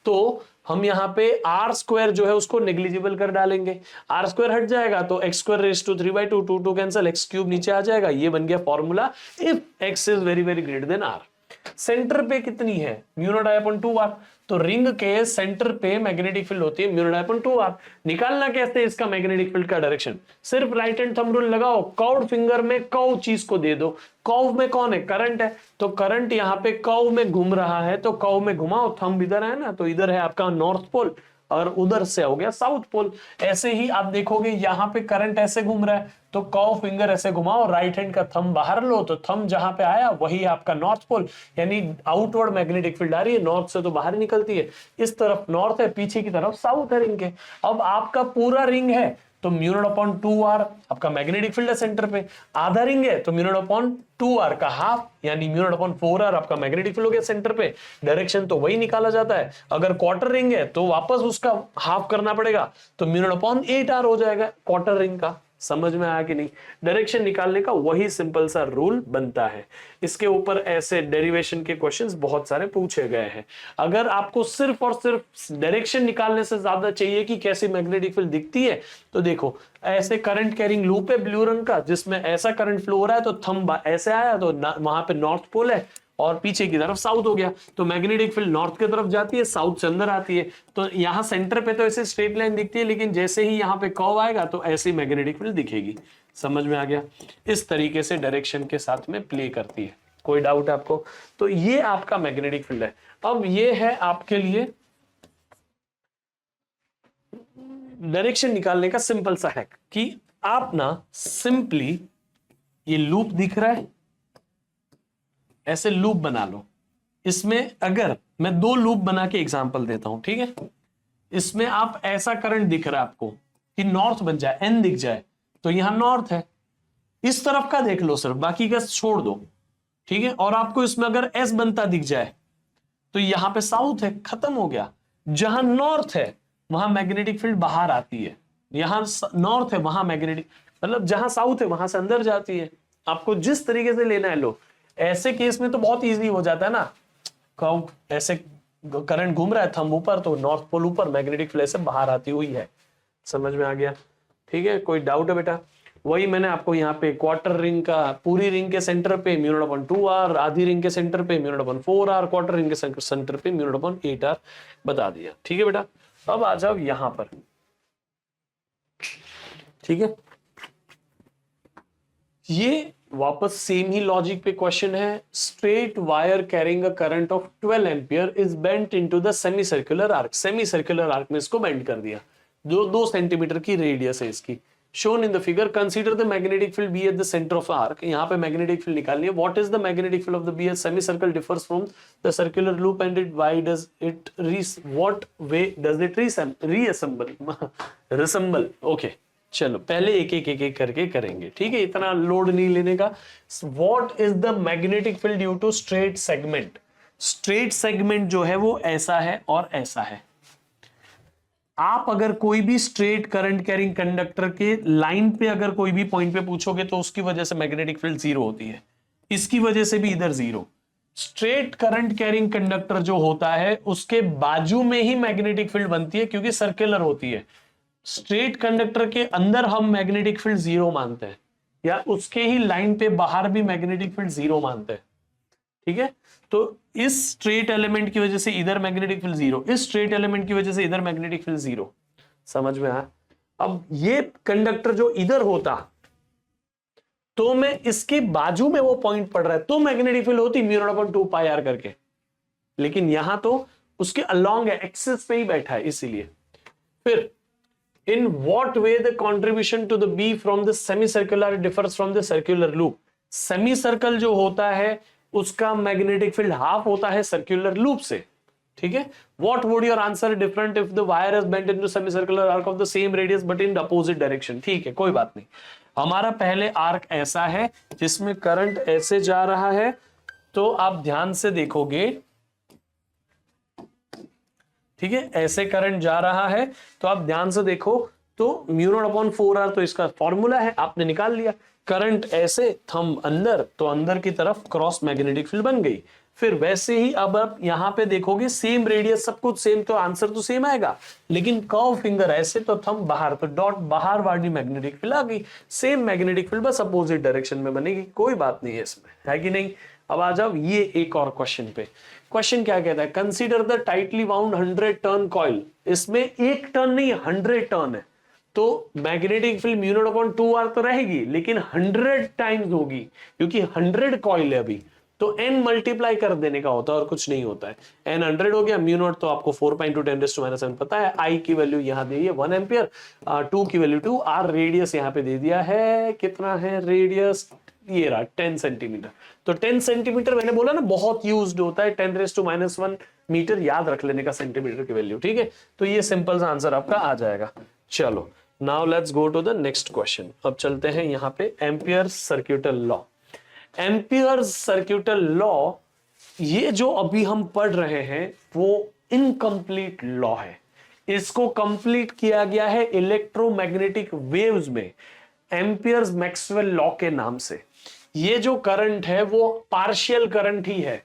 तो हम यहां पे आर स्क्वायर जो है उसको नेग्लिजिबल कर डालेंगे, आर स्क्वायर हट जाएगा तो X square raise to 3/2, 2 cancel, X cube नीचे आ जाएगा, ये बन गया formula if X is very very greater than R. Centre पे कितनी है mu not I upon 2 R, तो रिंग के सेंटर पे मैग्नेटिक फील्ड होती है mu not I upon 2 R. निकालना कैसे इसका मैग्नेटिक फील्ड का डायरेक्शन, सिर्फ राइट हैंड थंब रूल लगाओ, कर्व्ड फिंगर में कर्व चीज को दे दो, कर्व में कौन है, करंट है, तो करंट यहाँ पे कर्व में घूम रहा है, तो कर्व में घुमाओ, थंब इधर है ना, तो इधर है आपका नॉर्थ पोल और उधर से हो गया साउथ पोल। ऐसे ही आप देखोगे यहां पे करंट ऐसे घूम रहा है तो कर्व फिंगर ऐसे घुमाओ, राइट हैंड का थंब बाहर लो, तो थंब जहां पे आया वही आपका नॉर्थ पोल, यानी आउटवर्ड मैग्नेटिक फील्ड आ रही है, नॉर्थ से तो बाहर निकलती है, इस तरफ नॉर्थ है, पीछे की तरफ साउथ है रिंग के। अब आपका पूरा रिंग है तो म्यू नॉट अपॉन 2 आर आपका मैग्नेटिक फील्ड है सेंटर पे, आधा रिंग है तो म्यू नॉट अपॉन 2 आर का हाफ, यानी म्यू नॉट अपॉन 4 आर आपका मैग्नेटिक फील्ड हो गया सेंटर पे, डायरेक्शन तो वही निकाला जाता है। अगर क्वार्टर रिंग है तो वापस उसका हाफ करना पड़ेगा, तो म्यू नॉट अपॉन 8 आर हो जाएगा क्वार्टर रिंग का। समझ में आया कि नहीं, डायरेक्शन निकालने का वही सिंपल सा रूल बनता है। इसके ऊपर ऐसे डेरिवेशन के क्वेश्चंस बहुत सारे पूछे गए हैं। अगर आपको सिर्फ और सिर्फ डायरेक्शन निकालने से ज्यादा चाहिए कि कैसी मैग्नेटिक फील्ड दिखती है, तो देखो ऐसे करंट कैरिंग लूप है ब्लू रंग का जिसमें ऐसा करंट फ्लो हो रहा है, तो थंब ऐसे आया तो वहां पे नॉर्थ पोल है और पीछे की तरफ साउथ हो गया, तो मैग्नेटिक फील्ड नॉर्थ की तरफ जाती है, साउथ से अंदर आती है। तो यहां सेंटर पे तो ऐसे स्ट्रेट लाइन दिखती है, लेकिन जैसे ही यहां पे कर्व आएगा तो ऐसी मैग्नेटिक फील्ड दिखेगी। समझ में आ गया, इस तरीके से डायरेक्शन के साथ में प्ले करती है। कोई डाउट आपको, तो ये आपका मैग्नेटिक फील्ड है। अब ये है आपके लिए डायरेक्शन निकालने का सिंपल सा हैक कि आप ना सिंपली ये लूप दिख रहा है, ऐसे लूप बना लो। इसमें अगर मैं 2 लूप बना के एग्जांपल देता हूं, ठीक है, इसमें आप ऐसा करंट दिख रहा है आपको कि नॉर्थ बन जाए, एन दिख जाए, तो यहां नॉर्थ है, इस तरफ का देख लो सिर्फ, बाकी का छोड़ दो। ठीक है, और आपको इसमें अगर एस बनता दिख जाए तो यहां पे साउथ है, खत्म हो गया। जहां नॉर्थ है वहां मैग्नेटिक फील्ड बाहर आती है, यहां नॉर्थ है वहां मैग्नेटिक, मतलब जहां साउथ है वहां से अंदर जाती है। आपको जिस तरीके से लेना है लो। ऐसे केस में तो बहुत इजी हो जाता है ना, कहो ऐसे करंट घूम रहा है थंब ऊपर तो नॉर्थ पोल ऊपर, मैग्नेटिक फील्ड से बाहर आती हुई है। समझ में आ गया? ठीक है, कोई डाउट है बेटा? वही मैंने आपको यहाँ पे क्वार्टर रिंग का, पूरी रिंग के सेंटर पे म्यू नॉट अपॉन 2r, आधी रिंग के सेंटर पे mu naught upon 4r, quarter ring के सेंटर पे म्यू नॉट अपॉन 8r बता दिया। ठीक है बेटा, अब आ जाओ यहां पर। ठीक है, ये वापस सेम ही लॉजिक पे क्वेश्चन है। Straight wire carrying a current of 12 ampere is bent into the semi circular arc. Semi circular arc में इसको बेंड कर दिया, जो 2 सेंटीमीटर की रेडियस है इसकी। shown in the figure, consider the magnetic field B at the center of arc। यहाँ पे magnetic field निकालनी है। What is the magnetic field of the B as semicircle differs from the circular loop and it why does it what way does it reassemble resemble? Okay, चलो पहले एक एक एक एक करके करेंगे। ठीक है, इतना लोड नहीं लेने का। What is the magnetic field due to straight segment? Straight segment जो है वो ऐसा है और ऐसा है। आप अगर कोई भी स्ट्रेट करंट कैरिंग कंडक्टर के लाइन पे अगर कोई भी पॉइंट पे पूछोगे तो उसकी वजह से मैग्नेटिक फील्ड जीरो होती है, इसकी वजह से भी इधर zero. Straight current carrying conductor जो होता है उसके बाजू में ही मैग्नेटिक फील्ड बनती है क्योंकि सर्कुलर होती है। स्ट्रेट कंडक्टर के अंदर हम मैग्नेटिक फील्ड जीरो मानते हैं, या उसके ही लाइन पे बाहर भी मैग्नेटिक फील्ड जीरो मानते हैं। ठीक है, तो इस स्ट्रेट एलिमेंट की वजह से इधर मैग्नेटिक फील्ड जीरो, इस स्ट्रेट एलिमेंट की वजह से इधर मैग्नेटिक फील्ड जीरो। समझ में आया? अब ये कंडक्टर जो इधर होता तो मैं इसके बाजू में वो पॉइंट पड़ रहा है तो मैग्नेटिक फील्ड होती mu not upon 2 pi R करके, लेकिन यहां तो उसके अलोंग है, एक्सिस पे ही बैठा है इसीलिए। फिर in what way the contribution to the B from the semicircular differs from the circular loop? Semicircle जो होता है उसका मैग्नेटिक फील्ड हाफ होता है सर्कुलर लूप से। ठीक है, what would your answer different if the wire is bent into semicircular arc of the same radius but in the opposite direction? ठीक है, कोई बात नहीं। हमारा पहले आर्क ऐसा है जिसमें करंट ऐसे जा रहा है, तो आप ध्यान से देखोगे, ठीक है, ऐसे करंट जा रहा है तो आप ध्यान से देखो तो म्यू नॉट अपॉन 4r तो इसका फॉर्मूला है, आपने निकाल लिया। करंट ऐसे, थंब अंदर, तो अंदर की तरफ क्रॉस मैग्नेटिक फील्ड बन गई। फिर वैसे ही अब आप यहां पे देखोगे सेम रेडियस, सब कुछ सेम, तो आंसर तो सेम आएगा, लेकिन कर्व फिंगर ऐसे तो थंब बाहर, तो डॉट बाहर वाली मैग्नेटिक फील्ड आ गई। सेम मैग्नेटिक फील्ड बस अपोजिट डायरेक्शन में बनेगी, कोई बात नहीं है इसमें, है कि नहीं? अब आ जाओ ये एक और क्वेश्चन पे। क्वेश्चन क्या कहता है? Consider the tightly bound 100 turn coil. इसमें एक टर्न नहीं 100 टर्न है, तो magnetic field mu not upon 2r तो रहेगी लेकिन 100 टाइम्स होगी क्योंकि 100 कॉइल है अभी, तो n मल्टीप्लाई कर देने का होता है और कुछ नहीं होता है। n 100 हो गया, म्यू नॉट तो आपको 4 × 10⁻⁷ पता है, I की वैल्यू यहां दी है 1 एम्पियर, 2 की वैल्यू 2, r रेडियस यहां पे दे दिया है, कितना है रेडियस? ये रहा 10 सेंटीमीटर। तो 10 सेंटीमीटर मैंने बोला ना बहुत यूज्ड होता है, 10⁻⁻1 मीटर याद रख लेने का सेंटीमीटर की वैल्यू। ठीक है, तो ये सिंपल सा आंसर आपका आ जाएगा। चलो now let's go to the next question. अब चलते हैं यहाँ पे Ampere circuital law. Ampere circuital law, ये जो अभी हम पढ़ रहे हैं वो इनकम्प्लीट लॉ है। इसको कंप्लीट किया गया है इलेक्ट्रोमैग्नेटिक वेव्स में, एम्पियर्स मैक्सवेल लॉ के नाम से। ये जो करंट है वो पार्शियल करंट ही है,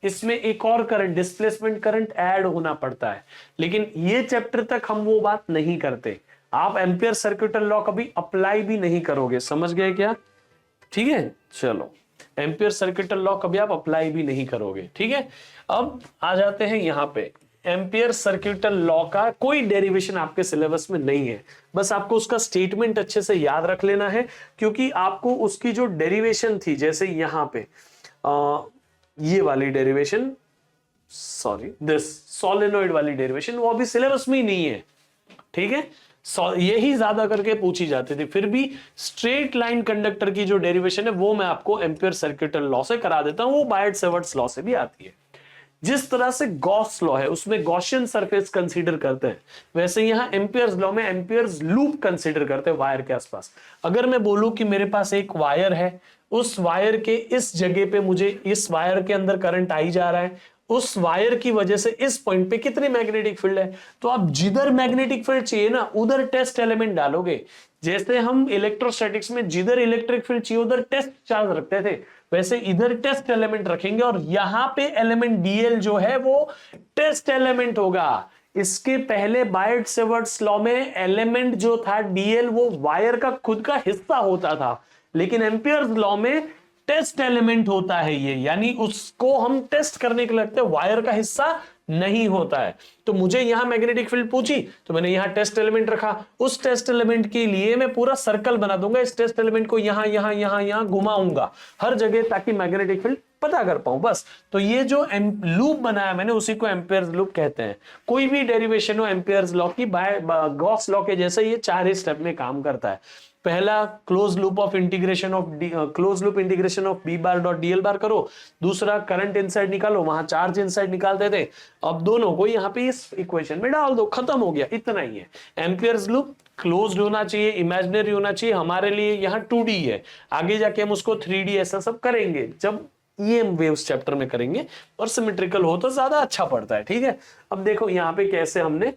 इसमें एक और करंट, डिस्प्लेसमेंट करंट ऐड होना पड़ता है, लेकिन ये चैप्टर तक हम वो बात नहीं करते। आप एम्पियर सर्क्यूटल लॉ कभी अप्लाई भी नहीं करोगे, समझ गए क्या? ठीक है, चलो एम्पियर सर्क्यूटल लॉ कभी आप अप्लाई भी नहीं करोगे। ठीक है, अब आ जाते हैं यहां पे। एम्पियर सर्क्यूटल लॉ का कोई डेरिवेशन आपके सिलेबस में नहीं है, बस आपको उसका स्टेटमेंट अच्छे से याद रख लेना है, क्योंकि आपको उसकी जो डेरिवेशन थी, जैसे यहां पे ये वाली डेरिवेशन, सॉरी दिस सोलेनोइड वाली डेरिवेशन, वो अभी सिलेबस में ही नहीं है। ठीक है, यही ज्यादा करके पूछी जाती थी, फिर भी स्ट्रेट लाइन कंडक्टर की जो डेरिवेशन है वो मैं आपको एम्पियर सर्क्यूटल लॉ से करा देता हूं, वो बायट-सेवर्ट्स लॉ से भी आती है। जिस तरह से गॉस लॉ है उसमें गॉसियन सरफेस कंसीडर करते हैं, वैसे यहां एम्पियर्स लॉ में एम्पियर्स लूप कंसीडर करते हैं वायर के आसपास। अगर मैं बोलूं कि मेरे पास एक वायर है उस वायर के इस जगह पे मुझे इस वायर के अंदर करंट आई जा रहा है, उस वायर की वजह से इस पॉइंट पे कितनी मैग्नेटिक फील्ड है। तो आप जिधर मैग्नेटिक फील्ड चाहिए ना उधर टेस्ट एलिमेंट डालोगे। जैसे हम इलेक्ट्रोस्टैटिक्स में जिधर इलेक्ट्रिक फील्ड चाहिए उधर टेस्ट चार्ज रखते थे, वैसे इधर टेस्ट एलिमेंट रखेंगे और यहां पे एलिमेंट डीएल जो है वो टेस्ट एलिमेंट होगा। इसके पहले बायट सेवर्ट्स लॉ में एलिमेंट जो था डीएल वो वायर का खुद का हिस्सा होता था, लेकिन एम्पियर्स लॉ में टेस्ट एलिमेंट होता है ये, यानी उसको हम टेस्ट करने के लिए लगते हैं, वायर का हिस्सा नहीं होता है। तो मुझे यहां मैग्नेटिक फील्ड पूछी तो मैंने यहां टेस्ट एलिमेंट रखा, उस टेस्ट एलिमेंट के लिए मैं पूरा सर्कल बना दूंगा, इस टेस्ट एलिमेंट को यहां यहां यहां यहां घुमाऊंगा हर जगह ताकि मैग्नेटिक फील्ड पता कर पाऊं बस। तो ये जो लूप बनाया मैंने उसी को एम्पियर्स लूप कहते हैं। कोई भी डेरिवेशन हो एम्पियर्स लॉ की बाय गॉस लॉ के जैसे ये 4 ही स्टेप में काम करता है। पहला close loop integration of B bar dot DL bar करो, दूसरा करंट इनसाइड निकालो, वहां चार्ज इनसाइड निकालते थे, अब दोनों को यहां पे इस इक्वेशन में डाल दो, खत्म हो गया, इतना ही है। एम्पियर्स लूप क्लोज्ड होना चाहिए, इमेजिनरी होना चाहिए, हमारे लिए यहाँ 2D है, आगे जाके हम उसको 3D ऐसा सब करेंगे जब ईएम वेव्स चैप्टर में करेंगे, और सिमेट्रिकल हो तो ज्यादा अच्छा पड़ता है। ठीक है, अब देखो यहाँ पे कैसे हमने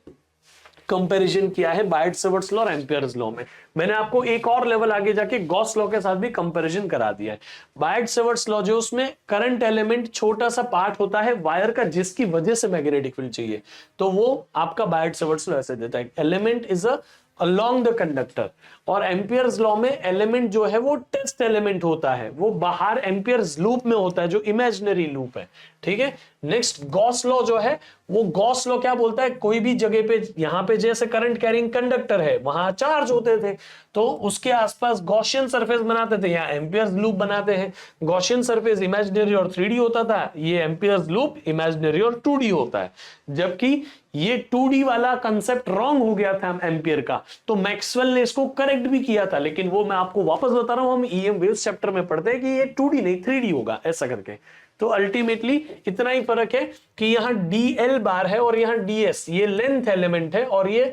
कंपैरिजन किया है बायट सेवर्ट्स लॉ और एम्पियर्स लॉ में। मैंने आपको एक और लेवल आगे जाके गॉस लॉ के साथ भी कंपैरिजन करा दिया है। बायट सेवर्ट्स लॉ जो उसमें करंट एलिमेंट छोटा सा पार्ट होता है वायर का जिसकी वजह से मैग्नेटिक फील्ड चाहिए, तो वो आपका बायट सेवर्ट्स लॉ ऐसे देता है, element is a along the conductor. और एम्पियर्स लॉ में एलिमेंट जो है वो टेस्ट एलिमेंट होता है, वो बाहर एम्पियर्स लूप में होता है जो इमेजिनरी लूप है। ठीक है, नेक्स्ट गॉस लॉ जो है वो गॉस लॉ क्या बोलता है, कोई भी जगह पे यहां पे जैसे करंट कैरिंग कंडक्टर है वहां चार्ज होते थे तो उसके आसपास गॉसियन सरफेस बनाते थे, यहाँ एम्पियर्स लूप बनाते हैं। गॉसियन सरफेस इमेजिनरी और 3D होता था, ये एम्पियर्स लूप इमेजिनरी और 2D होता है। जबकि ये 2D वाला कंसेप्ट रॉन्ग हो गया था एम्पियर का, तो मैक्सवेल ने इसको करेक्ट भी किया था, लेकिन वो मैं आपको वापस बता रहा हूं, हम ईएम वेव्स चैप्टर में पढ़ते हैं कि ये 2D नहीं 3D होगा ऐसा करके। तो अल्टीमेटली इतना ही फर्क है कि यहां डीएल बार है और यहां डीएस, ये लेंथ एलिमेंट है और ये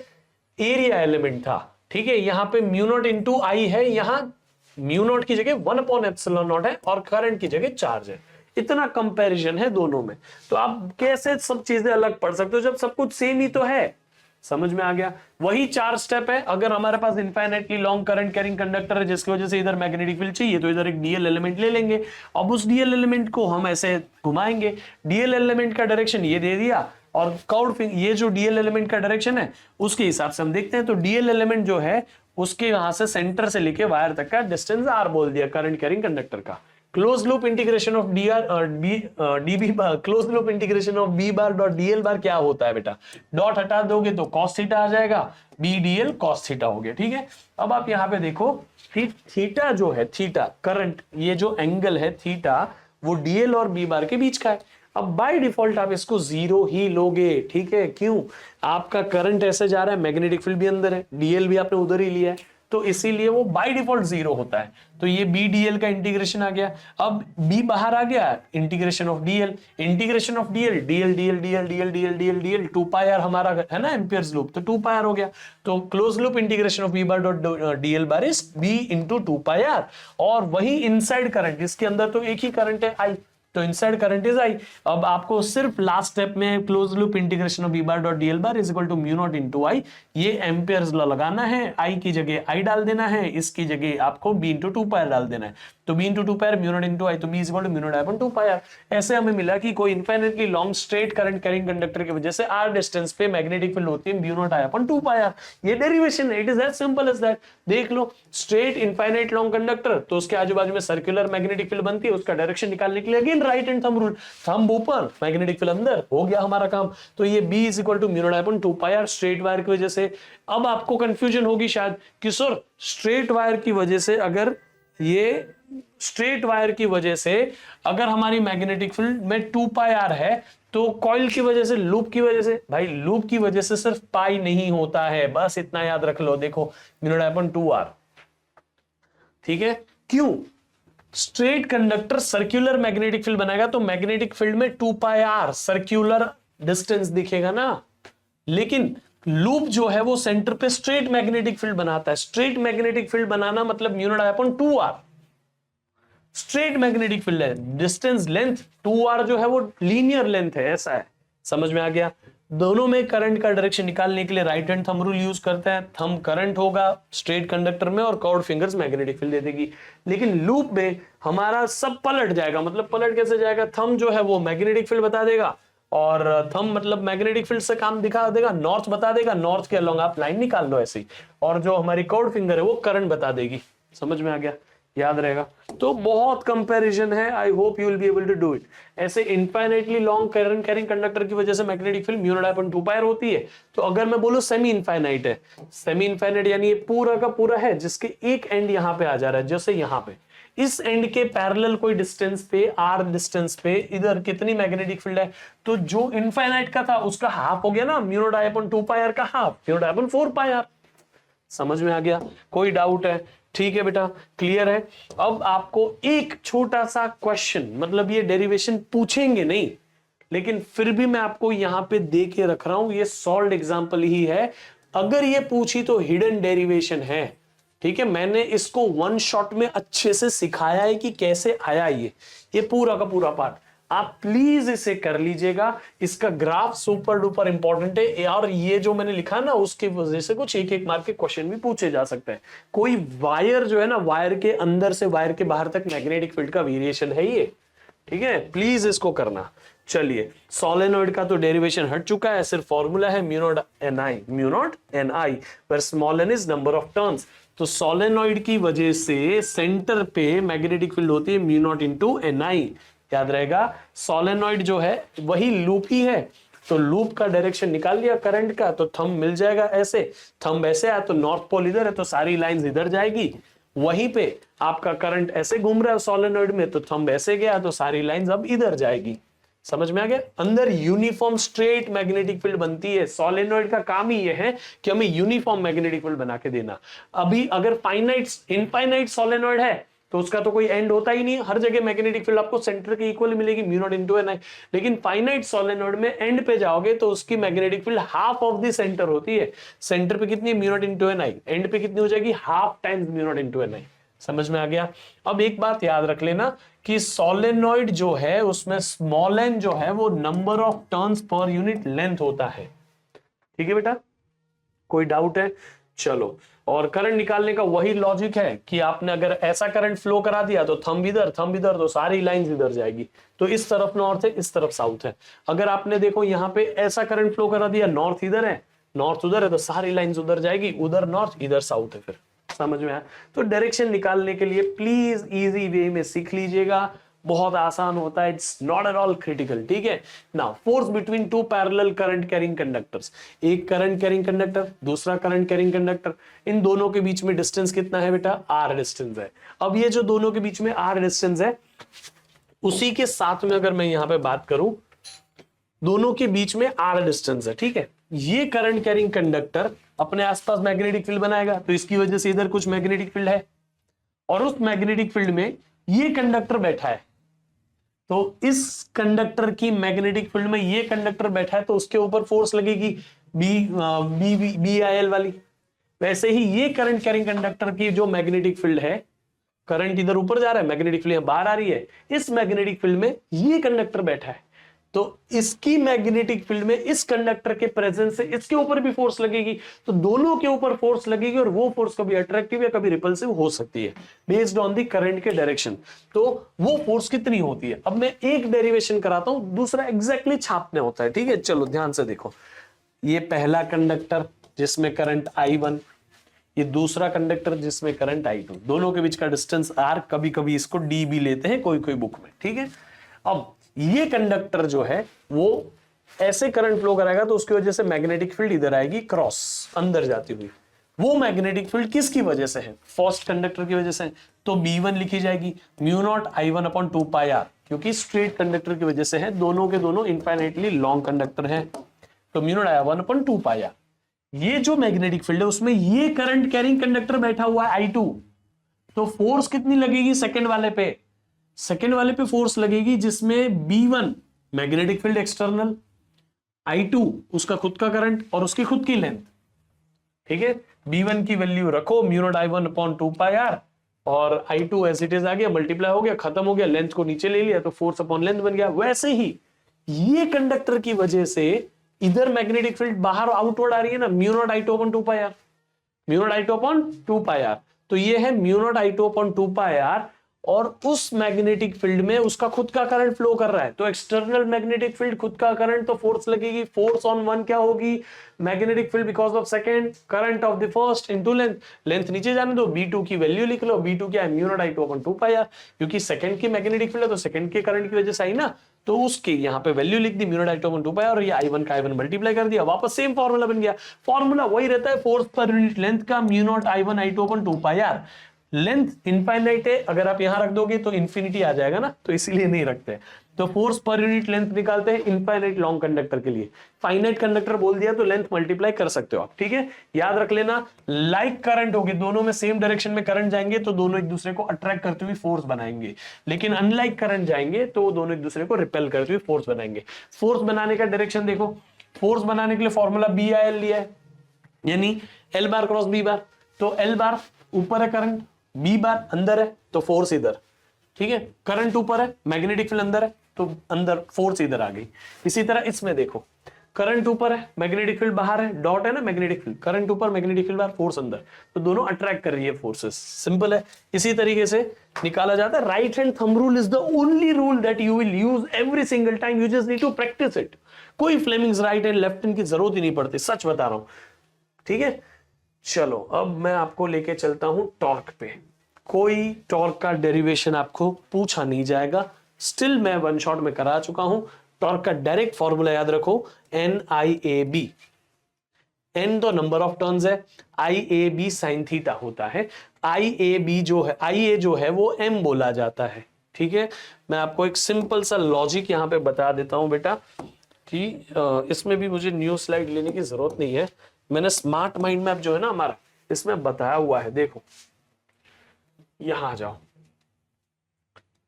एरिया एलिमेंट था। ठीक है, यहां पे म्यू नॉट इंटू आई है, यहां म्यू नॉट की जगह 1/ε0 है और करंट की जगह चार्ज है। इतना कंपैरिजन है दोनों में। तो आप कैसे सब चीजें अलग पढ़ सकते हो जब सब कुछ सेम ही तो है। समझ में आ गया? वही 4 स्टेप है। अगर हमारे पास infinitely long current carrying conductor है जिसकी वजह से इधर मैग्नेटिक फील्ड चाहिए, तो इधर एक डीएल एलिमेंट ले लेंगे। अब उस डीएल एलिमेंट को हम ऐसे घुमाएंगे, डीएल एलिमेंट का डायरेक्शन ये दे दिया और कर्व्ड ये जो डीएल एलिमेंट का डायरेक्शन है उसके हिसाब से हम देखते हैं। तो डीएल एलिमेंट जो है उसके यहां से सेंटर से लेके वायर तक का डिस्टेंस आर बोल दिया करंट कैरिंग कंडक्टर का। Close loop integration of DB close loop integration of B bar dot DL bar क्या होता है बेटा, डॉट हटा दोगे तो कॉस थीटा आ जाएगा, बी डीएल कॉस थीटा हो गया। ठीक है, अब आप यहां पे देखो थीटा जो है, थीटा करंट, ये जो एंगल है थीटा वो डीएल और बी बार के बीच का है। अब बाय डिफॉल्ट आप इसको 0 ही लोगे। ठीक है, क्यों? आपका करंट ऐसे जा रहा है, मैग्नेटिक फील्ड भी अंदर है, डीएल भी आपने उधर ही लिया है, तो इसीलिए वो बाय डिफॉल्ट 0 होता है। तो ये बी डीएल का इंटीग्रेशन आ गया। अब बी बाहर आ गया, integration of DL, integration of DL, DL DL DL DL DL DL DL 2 pi R हमारा है ना एम्पियर्स लूप, तो 2 पाई आर हो गया। तो close loop integration of B bar dot DL bar is B into 2 pi R. और वही inside current, इसके अंदर तो एक ही करंट है आई, तो इनसाइड करंट इज आई। अब आपको सिर्फ लास्ट स्टेप में close loop integration of B bar dot DL bar is equal to mu not into I, ये एम्पियर्स लॉ लगाना है, आई की जगह आई डाल देना है, इसकी जगह आपको बी इंटू 2 पाई डाल देना है। तो B into 2 pi mu not into I, तो B is equal to mu not I upon 2 pi R. ऐसे हमें मिला कि कोई infinitely long straight current carrying conductor की वजह से आर डिस्टेंस पे मैग्नेटिक फील्ड होती है mu not I upon 2 pi R. ये डेरिवेशन है, it is as simple as that. देख लो, स्ट्रेट इनफाइनाइट लॉन्ग कंडक्टर, तो उसके आजू बाजू में सर्कुलर मैग्नेटिक फील्ड बनती है, उसका डायरेक्शन निकालने के लिए again right hand thumb rule, thumb ऊपर मैग्नेटिक फील्ड अंदर, हो गया हमारा काम। तो ये b is equal to mu not I upon 2 pi R straight wire की वजह से। अब आपको कंफ्यूजन होगी शायद कि सर स्ट्रेट वायर की वजह से, अगर ये स्ट्रेट वायर की वजह से अगर हमारी मैग्नेटिक फील्ड में 2 पाई आर है तो कॉइल की वजह से, लूप की वजह से, भाई लूप की वजह से सिर्फ पाई नहीं होता है, बस इतना याद रख लो। देखो mu not I upon 2 R, ठीक है? क्यों? Straight conductor circular magnetic field बनाएगा तो मैग्नेटिक फील्ड में 2 पाई आर सर्कुलर डिस्टेंस दिखेगा ना, लेकिन लूप जो है वो सेंटर पे स्ट्रेट मैग्नेटिक फील्ड बनाता है। स्ट्रेट मैग्नेटिक फील्ड बनाना मतलब mu not I upon 2 R. Straight magnetic field है, डिस्टेंस लेंथ 2r जो है वो लीनियर लेंथ है, ऐसा है, समझ में आ गया। दोनों में करंट का डायरेक्शन निकालने के लिए right hand thumb rule use करते हैं। थंब करंट होगा स्ट्रेट कंडक्टर में और कर्व्ड फिंगर्स मैग्नेटिक फील्ड दे देगी। लेकिन लूप में हमारा सब पलट जाएगा, मतलब पलट कैसे जाएगा, थंब जो है वो मैग्नेटिक फील्ड बता देगा और थंब मतलब मैग्नेटिक फील्ड से काम दिखा देगा, नॉर्थ बता देगा, नॉर्थ के अलोंग आप लाइन निकाल लो ऐसी, और जो हमारी कर्व्ड फिंगर है वो करंट बता देगी। समझ में आ गया, याद रहेगा। तो बहुत कंपैरिजन है, I hope you will be able to do it. ऐसे infinitely long current carrying conductor की वजह से magnetic field mu not upon 2 pi होती है। तो अगर मैं बोलूं सेमी इनफाइनाइट है, सेमी इनफाइनाइट यानी ये पूरा का पूरा है जिसके एक एंड यहां पे आ जा रहा है, जैसे यहां पे इस एंड के पैरेलल कोई डिस्टेंस पे, आर डिस्टेंस पे इधर कितनी मैग्नेटिक फील्ड है, तो जो इनफाइनाइट का था उसका हाफ हो गया ना, mu not I upon 2 pi R का half, mu not I upon 4 pi R. समझ में आ गया, कोई डाउट है? ठीक है बेटा, क्लियर है। अब आपको एक छोटा सा क्वेश्चन, मतलब ये डेरिवेशन पूछेंगे नहीं, लेकिन फिर भी मैं आपको यहां पे दे के रख रहा हूं, ये सॉल्व्ड एग्जांपल ही है। अगर ये पूछी तो हिडन डेरिवेशन है, ठीक है। मैंने इसको वन शॉट में अच्छे से सिखाया है कि कैसे आया ये पूरा का पूरा पार्ट। आप प्लीज इसे कर लीजिएगा, इसका ग्राफ सुपर डुपर इंपॉर्टेंट है, और ये जो मैंने लिखा ना उसकी वजह से कुछ एक मार्क के क्वेश्चन भी पूछे जा सकते हैं। कोई वायर जो है ना, वायर के अंदर से वायर के बाहर तक मैग्नेटिक फील्ड का वेरिएशन है ये, ठीक है। प्लीज इसको करना। चलिए, सोलेनॉइड का तो डेरिवेशन हट चुका है, सिर्फ फॉर्मूला है mu not N I, mu not N I, पर small N is number of turns. तो सोलेनॉइड की वजह से सेंटर पे मैग्नेटिक फील्ड होती है mu not into N I, याद रहेगा। सोलेनॉइड जो है वही लूप ही है, तो लूप का डायरेक्शन निकाल लिया करंट का, तो थंब मिल जाएगा ऐसे, थंब ऐसे आया तो नॉर्थ पोल इधर है तो सारी लाइंस इधर जाएगी। वहीं पे आपका करंट ऐसे घूम रहा है सोलेनॉइड में, तो थंब ऐसे गया तो सारी लाइंस अब इधर जाएगी। समझ में आ गया, अंदर यूनिफॉर्म स्ट्रेट मैग्नेटिक फील्ड बनती है। सोलेनॉइड का काम ही यह है कि हमें यूनिफॉर्म मैग्नेटिक फील्ड बना के देना। अभी अगर फाइनाइट इनफाइनाइट सोलेनॉइड है तो उसका तो कोई एंड होता ही नहीं, हर जगह मैग्नेटिक फील्ड आपको सेंटर के इक्वल मिलेगी mu not into N I. लेकिन फाइनाइट सोलेनॉइड में एंड पे जाओगे तो उसकी magnetic field half of the centre होती है। सेंटर पे कितनी, mu not into N I, end पे कितनी हो जाएगी, half times mu not into N I. समझ में आ गया। अब एक बात याद रख लेना कि सोलेनॉइड जो है उसमें स्मॉल एन जो है वो number of turns per unit length होता है, ठीक है बेटा, कोई डाउट है? चलो, और करंट निकालने का वही लॉजिक है कि आपने अगर ऐसा करंट फ्लो करा दिया तो थंब इधर तो सारी लाइंस इधर जाएगी। तो इस तरफ नॉर्थ है, इस तरफ साउथ है। अगर आपने देखो यहाँ पे ऐसा करंट फ्लो करा दिया, नॉर्थ इधर है, नॉर्थ उधर है, तो सारी लाइंस उधर जाएगी, उधर नॉर्थ इधर साउथ है। फिर समझ में आया? तो डायरेक्शन निकालने के लिए प्लीज इजी वे में सीख लीजिएगा, बहुत आसान होता है, it's not at all critical, ठीक है ना। Force between two parallel current carrying conductors, एक करंट कैरिंग कंडक्टर, दूसरा करंट कैरिंग कंडक्टर, इन दोनों के बीच में डिस्टेंस कितना है बेटा, आर डिस्टेंस है। अब ये जो दोनों के बीच में आर डिस्टेंस है, उसी के साथ में अगर मैं यहां पे बात करूं, दोनों के बीच में आर डिस्टेंस है, ठीक है। ये करंट कैरिंग कंडक्टर अपने आसपास मैग्नेटिक फील्ड बनाएगा, तो इसकी वजह से इधर कुछ मैग्नेटिक फील्ड है, और उस मैग्नेटिक फील्ड में ये कंडक्टर बैठा है, तो इस कंडक्टर की मैग्नेटिक फील्ड में ये कंडक्टर बैठा है, तो उसके ऊपर फोर्स लगेगी बी आई एल वाली। वैसे ही ये करंट कैरिंग कंडक्टर की जो मैग्नेटिक फील्ड है, करंट इधर ऊपर जा रहा है, मैग्नेटिक फील्ड बाहर आ रही है, इस मैग्नेटिक फील्ड में ये कंडक्टर बैठा है, तो इसकी मैग्नेटिक फील्ड में इस कंडक्टर के प्रेजेंस से इसके ऊपर भी फोर्स लगेगी, तो दोनों के ऊपर फोर्स लगेगी, और वो फोर्स कभी अट्रैक्टिव या कभी रिपल्सिव हो सकती है बेस्ड ऑन द करंट के डायरेक्शन। तो वो फोर्स कितनी होती है, अब मैं एक डेरिवेशन कराता हूं, दूसरा एग्जैक्टली छापने होता है, ठीक है। चलो ध्यान से देखो, ये पहला कंडक्टर जिसमें करंट I1, ये दूसरा कंडक्टर जिसमें करंट I2, दोनों के बीच का डिस्टेंस R, कभी कभी इसको D भी लेते हैं कोई कोई बुक में, ठीक है। अब ये कंडक्टर जो है वो ऐसे करंट फ्लो कराएगा, तो उसकी वजह से मैग्नेटिक फील्ड इधर आएगी क्रॉस अंदर जाती हुई। वो मैग्नेटिक फील्ड किसकी वजह से है, फर्स्ट कंडक्टर की वजह से, तो B1 लिखी जाएगी mu naught I1 upon 2 pi R, क्योंकि स्ट्रेट कंडक्टर की वजह से है, दोनों के दोनों इनफाइनाइटली लॉन्ग कंडक्टर है, तो mu naught I1 upon 2 pi R. ये जो मैग्नेटिक फील्ड है उसमें ये करंट कैरिंग कंडक्टर बैठा हुआ है I2, तो फोर्स कितनी लगेगी सेकंड वाले पे, सेकेंड वाले पे फोर्स लगेगी जिसमें B1 magnetic field external, I2 उसका खुद का करंट और उसकी खुद की लेंथ, ठीक है। B1 की वैल्यू रखो mu naught I1 upon 2 pi R, और I2 एज इट इज आ गया, मल्टीप्लाई हो गया, खत्म हो गया, लेंथ को नीचे ले लिया तो फोर्स अपॉन लेंथ बन गया। वैसे ही ये कंडक्टर की वजह से इधर मैग्नेटिक फील्ड बाहर आउटवर्ड आ रही है ना, mu not I2 upon 2 pi R, mu not I2 upon 2 pi R. तो ये है mu not I2 upon 2 pi R, और उस मैग्नेटिक फील्ड में उसका खुद का करंट फ्लो कर रहा है। तो एक्सटर्नल मैग्नेटिक फील्ड, खुद का करंट, तो फोर्स लगेगी, फोर्स ऑन वन क्या होगी, magnetic field because of second, current of the first into length, length नीचे जाने दो, B2 की वैल्यू लिख लो, B2 क्या है, mu not I2 upon 2 pi R, क्योंकि सेकंड की मैग्नेटिक फील्ड है तो सेकंड के करंट की वजह से आई ना, तो उसके यहां पे वैल्यू लिख दी, mu not I2 upon 2 pi R, और ये I1 का I1 मल्टीप्लाई कर दिया, वापस सेम फार्मूला बन गया। फार्मूला वही रहता है फोर्स पर यूनिट लेंथ का, mu naught I1 I2 upon 2 pi R. Length infinite है, अगर आप यहां रख दोगे तो इंफिनिटी आ जाएगा ना, तो इसीलिए नहीं रखते। तो फोर्स पर यूनिट लेंथ निकालते हैं इनफाइनाइट लॉन्ग कंडक्टर के लिए। फाइनाइट कंडक्टर बोल दिया तो लेंथ मल्टीप्लाई कर सकते हो आप, ठीक है, याद रख लेना। लाइक करंट होगी, दोनों में सेम डायरेक्शन में करंट जाएंगे तो दोनों एक दूसरे को अट्रैक्ट करते हुए फोर्स बनाएंगे, लेकिन अनलाइक करंट जाएंगे तो दोनों एक दूसरे को रिपेल करते हुए फोर्स बनाएंगे। फोर्स बनाने का डायरेक्शन देखो, फोर्स बनाने के लिए फॉर्मूला BIL लिया है, यानी L बार क्रॉस B बार। तो L बार ऊपर है करंट, B बार अंदर है तो फोर्स इधर, ठीक है, करंट ऊपर है, मैग्नेटिक फील्ड अंदर है तो अंदर फोर्स इधर आ गई। इसी तरह इसमें देखो, करंट ऊपर है, मैग्नेटिक फील्ड बाहर है, डॉट है ना मैग्नेटिक फील्ड, करंट ऊपर, मैग्नेटिक फील्ड बाहर, फोर्स अंदर, तो दोनों अट्रैक्ट कर रही है फोर्सेस। सिंपल है, इसी तरीके से निकाला जाता है। Right hand thumb rule is the only rule that you will use every single time, you just need to practise it. कोई Fleming's right hand left hand की जरूरत ही नहीं पड़ती, सच बता रहा हूं, ठीक है। चलो अब मैं आपको लेके चलता हूं टॉर्क पे। कोई टॉर्क का डेरिवेशन आपको पूछा नहीं जाएगा, स्टिल मैं वन शॉट में करा चुका हूं। टॉर्क का डायरेक्ट फॉर्मूला याद रखो, NIAB। N तो नंबर ऑफ टर्न्स है, IAB साइन थीटा होता है। IAB जो है, IA जो है वो M बोला जाता है, ठीक है। मैं आपको एक सिंपल सा लॉजिक यहां पे बता देता हूं बेटा, कि इसमें भी मुझे न्यू स्लाइड लेने की जरूरत नहीं है, मैंने स्मार्ट माइंड मैप जो है ना हमारा, इसमें बताया हुआ है। देखो यहां आ जाओ,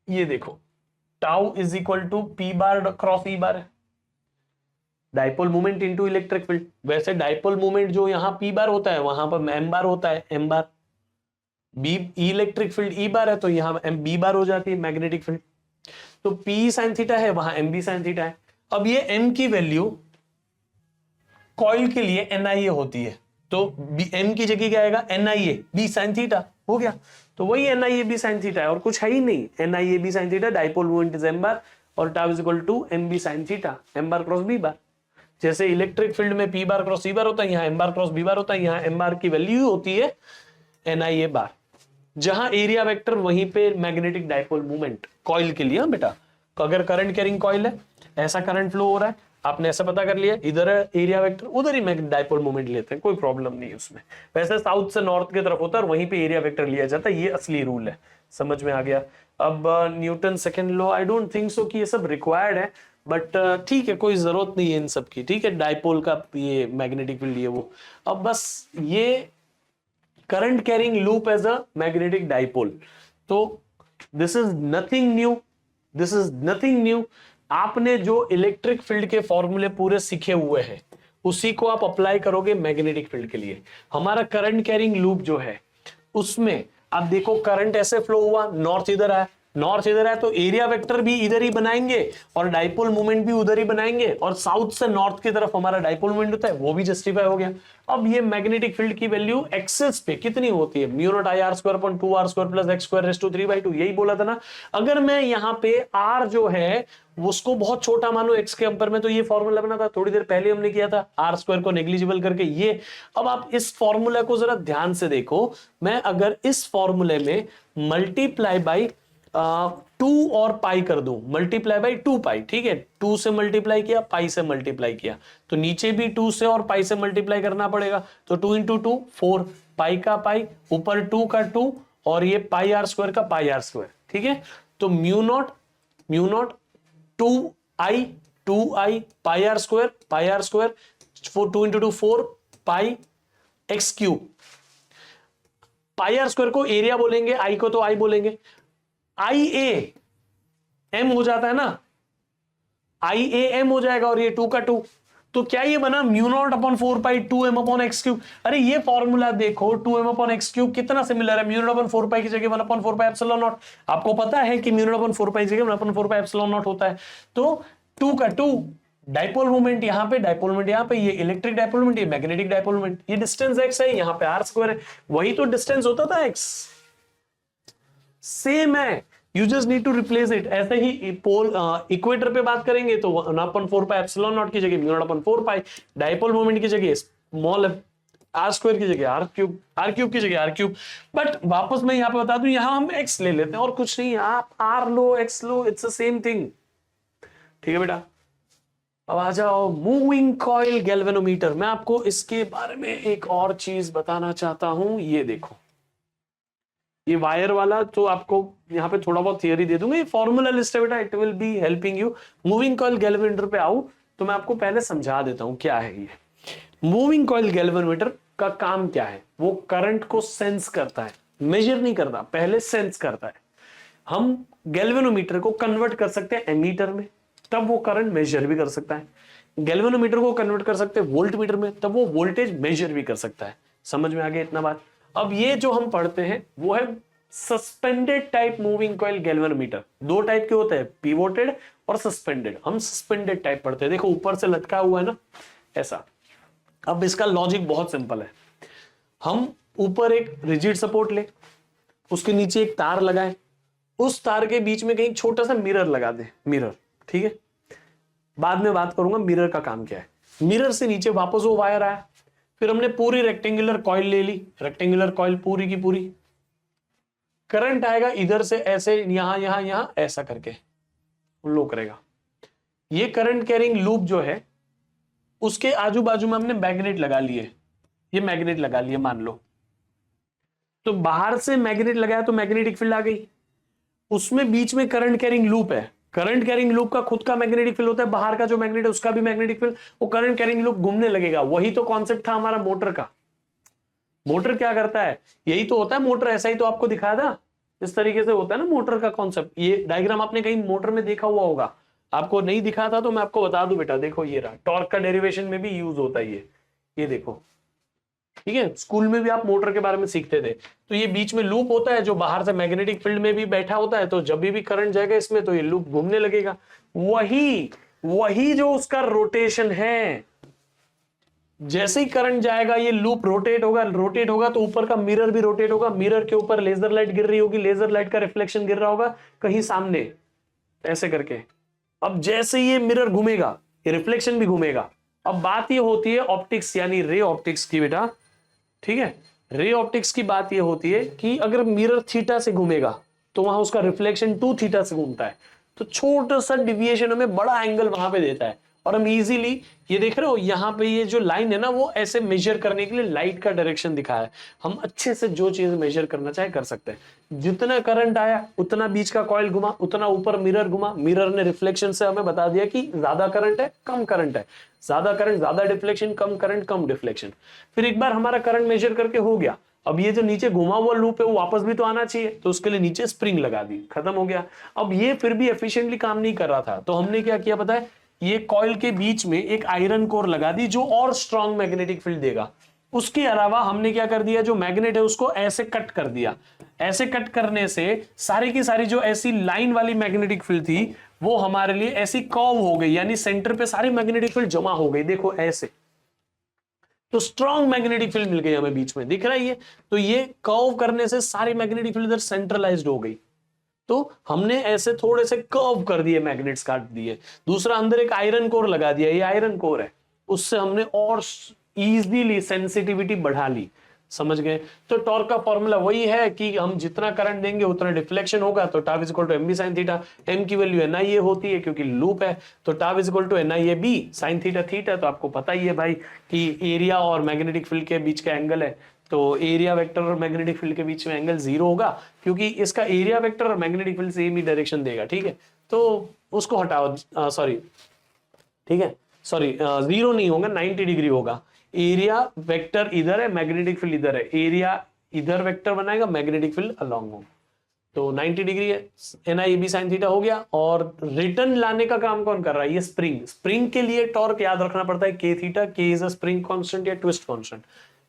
ये देखो, tau is equal to P bar cross E bar है, dipole movement into electric field. वैसे डाइपोल मूवमेंट जो यहाँ P बार होता है वहां पर M बार होता है, M बार। B electric field E bar है तो यहाँ B बार हो जाती है मैग्नेटिक फील्ड। तो P साइन थीटा है, वहां MB साइन थीटा है। अब ये M की वैल्यू कॉइल के लिए NIA होती है, तो M की जगह क्या आएगा, NIA B साइन थीटा, हो गया। तो वही NIA B साइन थीटा है, और कुछ है ही नहीं। NIA B sine theta, dipole moment is M bar, और tau is equal to MB sine theta, M bar cross B bar. जैसे इलेक्ट्रिक फील्ड में P bar cross C bar होता है, यहाँ M bar cross B bar होता है, यहाँ M बार की वैल्यू होती है NIA बार। जहां एरिया वेक्टर वहीं पे मैग्नेटिक डाइपोल मूवमेंट कॉइल के लिए। बेटा तो अगर करंट कैरिंग कॉइल है, ऐसा करंट फ्लो हो रहा है, आपने ऐसा पता कर लिया, इधर है एरिया वेक्टर, उधर ही मैग्नेटिक डाइपोल मोमेंट लेते हैं, कोई प्रॉब्लम नहीं है उसमें। वैसे साउथ से नॉर्थ की तरफ होता है और वहीं पे एरिया वेक्टर लिया जाता है, ये असली रूल है। समझ में आ गया। अब Newton second law, I don't think so कि ये सब रिक्वायर्ड है, बट ठीक है, कोई जरूरत नहीं है इन सब की, ठीक है। डाइपोल का ये मैग्नेटिक फील्ड, ये वो। अब बस ये current carrying loop as a magnetic dipole, तो this is nothing new, this is nothing new. आपने जो इलेक्ट्रिक फील्ड के फॉर्मूले पूरे सीखे हुए हैं उसी को आप अप्लाई करोगे मैग्नेटिक फील्ड के लिए। हमारा करंट कैरिंग लूप जो है उसमें आप देखो, करंट ऐसे फ्लो हुआ, नॉर्थ इधर आया, नॉर्थ इधर है तो एरिया वेक्टर भी इधर ही बनाएंगे और डाइपोल मोमेंट भी उधर ही बनाएंगे, और साउथ से नॉर्थ की तरफ हमारा डाइपोल मोमेंट होता है, वो भी जस्टिफाई हो गया। अब ये मैग्नेटिक फील्ड की वैल्यू एक्सेस पे कितनी होती है, mu not I R square upon 2r square plus x square raise to 3/2, यही बोला था ना। अगर मैं यहाँ पे r जो है उसको बहुत छोटा मानो x के अंपर में, तो ये फॉर्मूला बना था, थोड़ी देर पहले हमने किया था, r स्क्वायर को नेग्लिजिबल करके ये। अब आप इस फॉर्मूला को जरा ध्यान से देखो, मैं अगर इस फॉर्मूले में मल्टीप्लाई बाई 2 और पाई कर दूं, मल्टीप्लाई बाई 2 पाई, ठीक है, 2 से मल्टीप्लाई किया, पाई से मल्टीप्लाई किया, तो नीचे भी 2 से और पाई से मल्टीप्लाई करना पड़ेगा, तो 2 इंटू 2 4, पाई का पाई, ऊपर 2 का 2, और ये पाई आर स्क्वायर का पाई आर स्क्वायर, ठीक है। तो mu naught 2 I pi R square, 2 into 2 4 pi X cube. Pi R square को एरिया बोलेंगे, आई को तो आई बोलेंगे। आई ए एम हो जाता है ना, आई ए एम हो जाएगा, और ये 2 का 2, तो क्या ये बना म्यू नॉट अपॉन 4 पाई 2m अपॉन एक्स क्यूब। अरे ये फॉर्मूला देखो 2m अपॉन एक्स क्यूब कितना सिमिलर है म्यू नॉट अपॉन 4 पाई की जगह 1 अपॉन 4 पाई एप्सिलॉन नॉट। आपको पता है कि म्यू नॉट अपॉन 4 पाई की जगह 1 अपॉन 4 पाई एप्सिलॉन नॉट होता है। तो 2 का 2 डाइपोल मोमेंट यहां पे, डाइपोल मोमेंट यहां पे, ये इलेक्ट्रिक डाइपोल मोमेंट, ये मैग्नेटिक डाइपोल मोमेंट, ये डिस्टेंस x है, यहां पे r स्क्वायर है, वही तो डिस्टेंस होता था x, सेम है। You just need to replace it. ऐसे ही पोल इक्वेटर पे बात करेंगे तो 1/4 पाई एप्सिलॉन नॉट की जगह म्यू नॉट अपॉन 4 पाई, डाइपोल मोमेंट की जगह स्मॉल आर स्क्वायर की जगह आर क्यूब की जगह आर क्यूब। बट वापस मैं यहां पे बता दूं, यहां हम एक्स ले लेते हैं और कुछ नहीं, आप आर लो एक्स लो, इट्स द सेम थिंग। ठीक है बेटा, अब आ जाओ मूविंग कॉइल गैल्वेनोमीटर। मैं आपको इसके बारे में एक और चीज बताना चाहता हूं। ये देखो, ये वायर वाला तो आपको यहाँ पे थोड़ा बहुत थियरी दे दूंगा, ये फॉर्मूला लिस्ट है बेटा, it will be helping you. Moving coil galvanometer पे आऊं तो मैं आपको पहले समझा देता हूं क्या है ये। मूविंग कॉइल गैल्वेनोमीटर का काम क्या है, वो करंट को सेंस करता है, मेजर नहीं करता, पहले सेंस करता है। हम गैल्वेनोमीटर को कन्वर्ट कर सकते हैं एमीटर में, तब वो करंट मेजर भी कर सकता है। गैल्वेनोमीटर को कन्वर्ट कर सकते हैं वोल्ट मीटर में, तब वो वोल्टेज मेजर भी कर सकता है। समझ में आ गया इतना बात। अब ये जो हम पढ़ते हैं वो है suspended type moving coil galvanometer. दो टाइप के होते हैं, पिवोटेड और सस्पेंडेड। हम सस्पेंडेड टाइप पढ़ते हैं। देखो ऊपर से लटका हुआ है ना ऐसा। अब इसका लॉजिक बहुत सिंपल है। हम ऊपर एक रिजिड सपोर्ट ले, उसके नीचे एक तार लगाए, उस तार के बीच में कहीं छोटा सा मिरर लगा दे, मिरर। ठीक है, बाद में बात करूंगा मिरर का काम क्या है। मिरर से नीचे वापस वो वायर आया, फिर हमने पूरी रेक्टेंगुलर कॉइल ले ली, रेक्टेंगुलर कॉइल पूरी की पूरी। करंट आएगा इधर से ऐसे, यहां यहां यहां ऐसा करके लो करेगा। ये करंट कैरिंग लूप जो है उसके आजू बाजू में हमने मैग्नेट लगा लिए, ये मैग्नेट लगा लिए मान लो। तो बाहर से मैग्नेट लगाया तो मैग्नेटिक फील्ड आ गई, उसमें बीच में करंट कैरिंग लूप है। करंट कैरिंग लूप का खुद का मैग्नेटिक फील्ड होता है, बाहर का जो मैग्नेट है उसका भी मैग्नेटिक फील्ड। वो करंट कैरिंग लूप घूमने लगेगा। वही तो कॉन्सेप्ट था हमारा मोटर का। मोटर क्या करता है, यही तो होता है मोटर। ऐसा ही तो आपको दिखाया था, इस तरीके से होता है ना मोटर का कॉन्सेप्ट। ये डायग्राम आपने कहीं मोटर में देखा हुआ होगा, आपको नहीं दिखा था तो मैं आपको बता दूं बेटा। देखो ये रहा, टॉर्क का डेरिवेशन में भी यूज होता है ये देखो। ठीक है, स्कूल में भी आप मोटर के बारे में सीखते थे। तो ये बीच में लूप होता है जो बाहर से मैग्नेटिक फील्ड में भी बैठा होता है, तो जब भी करंट जाएगा इसमें तो ये लूप घूमने लगेगा। वही जो उसका रोटेशन है। जैसे ही करंट जाएगा ये लूप रोटेट होगा तो ऊपर का मिरर भी रोटेट होगा। मिरर के ऊपर लेजर लाइट गिर रही होगी, लेजर लाइट का रिफ्लेक्शन गिर रहा होगा कहीं सामने ऐसे करके। अब जैसे ये मिरर घूमेगा ये रिफ्लेक्शन भी घूमेगा। अब बात ये होती है ऑप्टिक्स यानी रे ऑप्टिक्स की बेटा। ठीक है, रे ऑप्टिक्स की बात ये होती है कि अगर मिरर थीटा से घूमेगा तो वहां उसका रिफ्लेक्शन 2 थीटा से घूमता है, तो छोटा सा डिविएशन हमें बड़ा एंगल वहां पे देता है। और हम इजीली ये देख रहे हो यहाँ पे ये जो लाइन है ना, वो ऐसे मेजर करने के लिए लाइट का डायरेक्शन दिखाया है। हम अच्छे से जो चीज मेजर करना चाहे कर सकते हैं। जितना करंट आया उतना बीच का कॉइल घुमा, उतना ऊपर मिरर घुमा। मिरर ने रिफ्लेक्शन से हमें बता दिया कि ज्यादा करंट है कम करंट है, ज्यादा करंट ज्यादा डिफ्लेक्शन, कम करंट कम डिफ्लेक्शन। फिर एक बार हमारा करंट मेजर करके हो गया, अब ये जो नीचे घुमा हुआ लूप है वो वापस भी तो आना चाहिए, तो उसके लिए नीचे स्प्रिंग लगा दी, खत्म हो गया। अब ये फिर भी एफिशिएंटली काम नहीं कर रहा था, तो हमने क्या किया पता है, ये कॉइल के बीच में एक आयरन कोर लगा दी जो और स्ट्रॉन्ग मैग्नेटिक फील्ड देगा। उसके अलावा हमने क्या कर दिया, जो मैग्नेट है उसको ऐसे कट कर दिया। ऐसे कट करने से सारी की सारी जो ऐसी लाइन वाली मैग्नेटिक फील्ड थी वो हमारे लिए ऐसी कर्व हो गई, यानी सेंटर पे सारी मैग्नेटिक फील्ड जमा हो गई। देखो ऐसे, तो स्ट्रॉन्ग मैग्नेटिक फील्ड मिल गई हमें बीच में, दिख रहा है ये। तो ये कर्व करने से सारी मैग्नेटिक फील्ड इधर सेंट्रलाइज्ड हो गई। तो हमने ऐसे थोड़े से कर्व कर दिए, मैग्नेट्स काट दिए। दूसरा अंदर एक आयरन कोर लगा दिया, ये आयरन कोर है, उससे हमने और इजीली सेंसिटिविटी बढ़ा ली। समझ गए। तो टॉर्क का फॉर्मूला वही है कि हम जितना करंट देंगे उतना डिफ्लेक्शन होगा, तो tau is equal to M B sine theta. M की वैल्यू एन आई ए होती है क्योंकि लूप है, तो tau is equal to N I A B sine theta theta. तो आपको पता ही है भाई कि एरिया और मैग्नेटिक फील्ड के बीच का एंगल है, तो एरिया वेक्टर और मैग्नेटिक फील्ड के बीच में एंगल 0 होगा, क्योंकि इसका एरिया वेक्टर और मैग्नेटिक फील्ड सेम ही डायरेक्शन देगा। ठीक है, तो उसको हटाओ, सॉरी, ठीक है, सॉरी 0 नहीं होगा, 90 डिग्री होगा। एरिया वेक्टर इधर है, मैग्नेटिक फील्ड इधर है, एरिया इधर वेक्टर बनाएगा, मैग्नेटिक फील्ड अलोंग होगा। तो 90 डिग्री है, NIAB sin थीटा हो गया। और रिटर्न लाने का काम कौन कर रहा है? ये स्प्रिंग। स्प्रिंग के लिए टॉर्क याद रखना पड़ता है K theta. K is a spring constant या ट्विस्ट कांस्टेंट।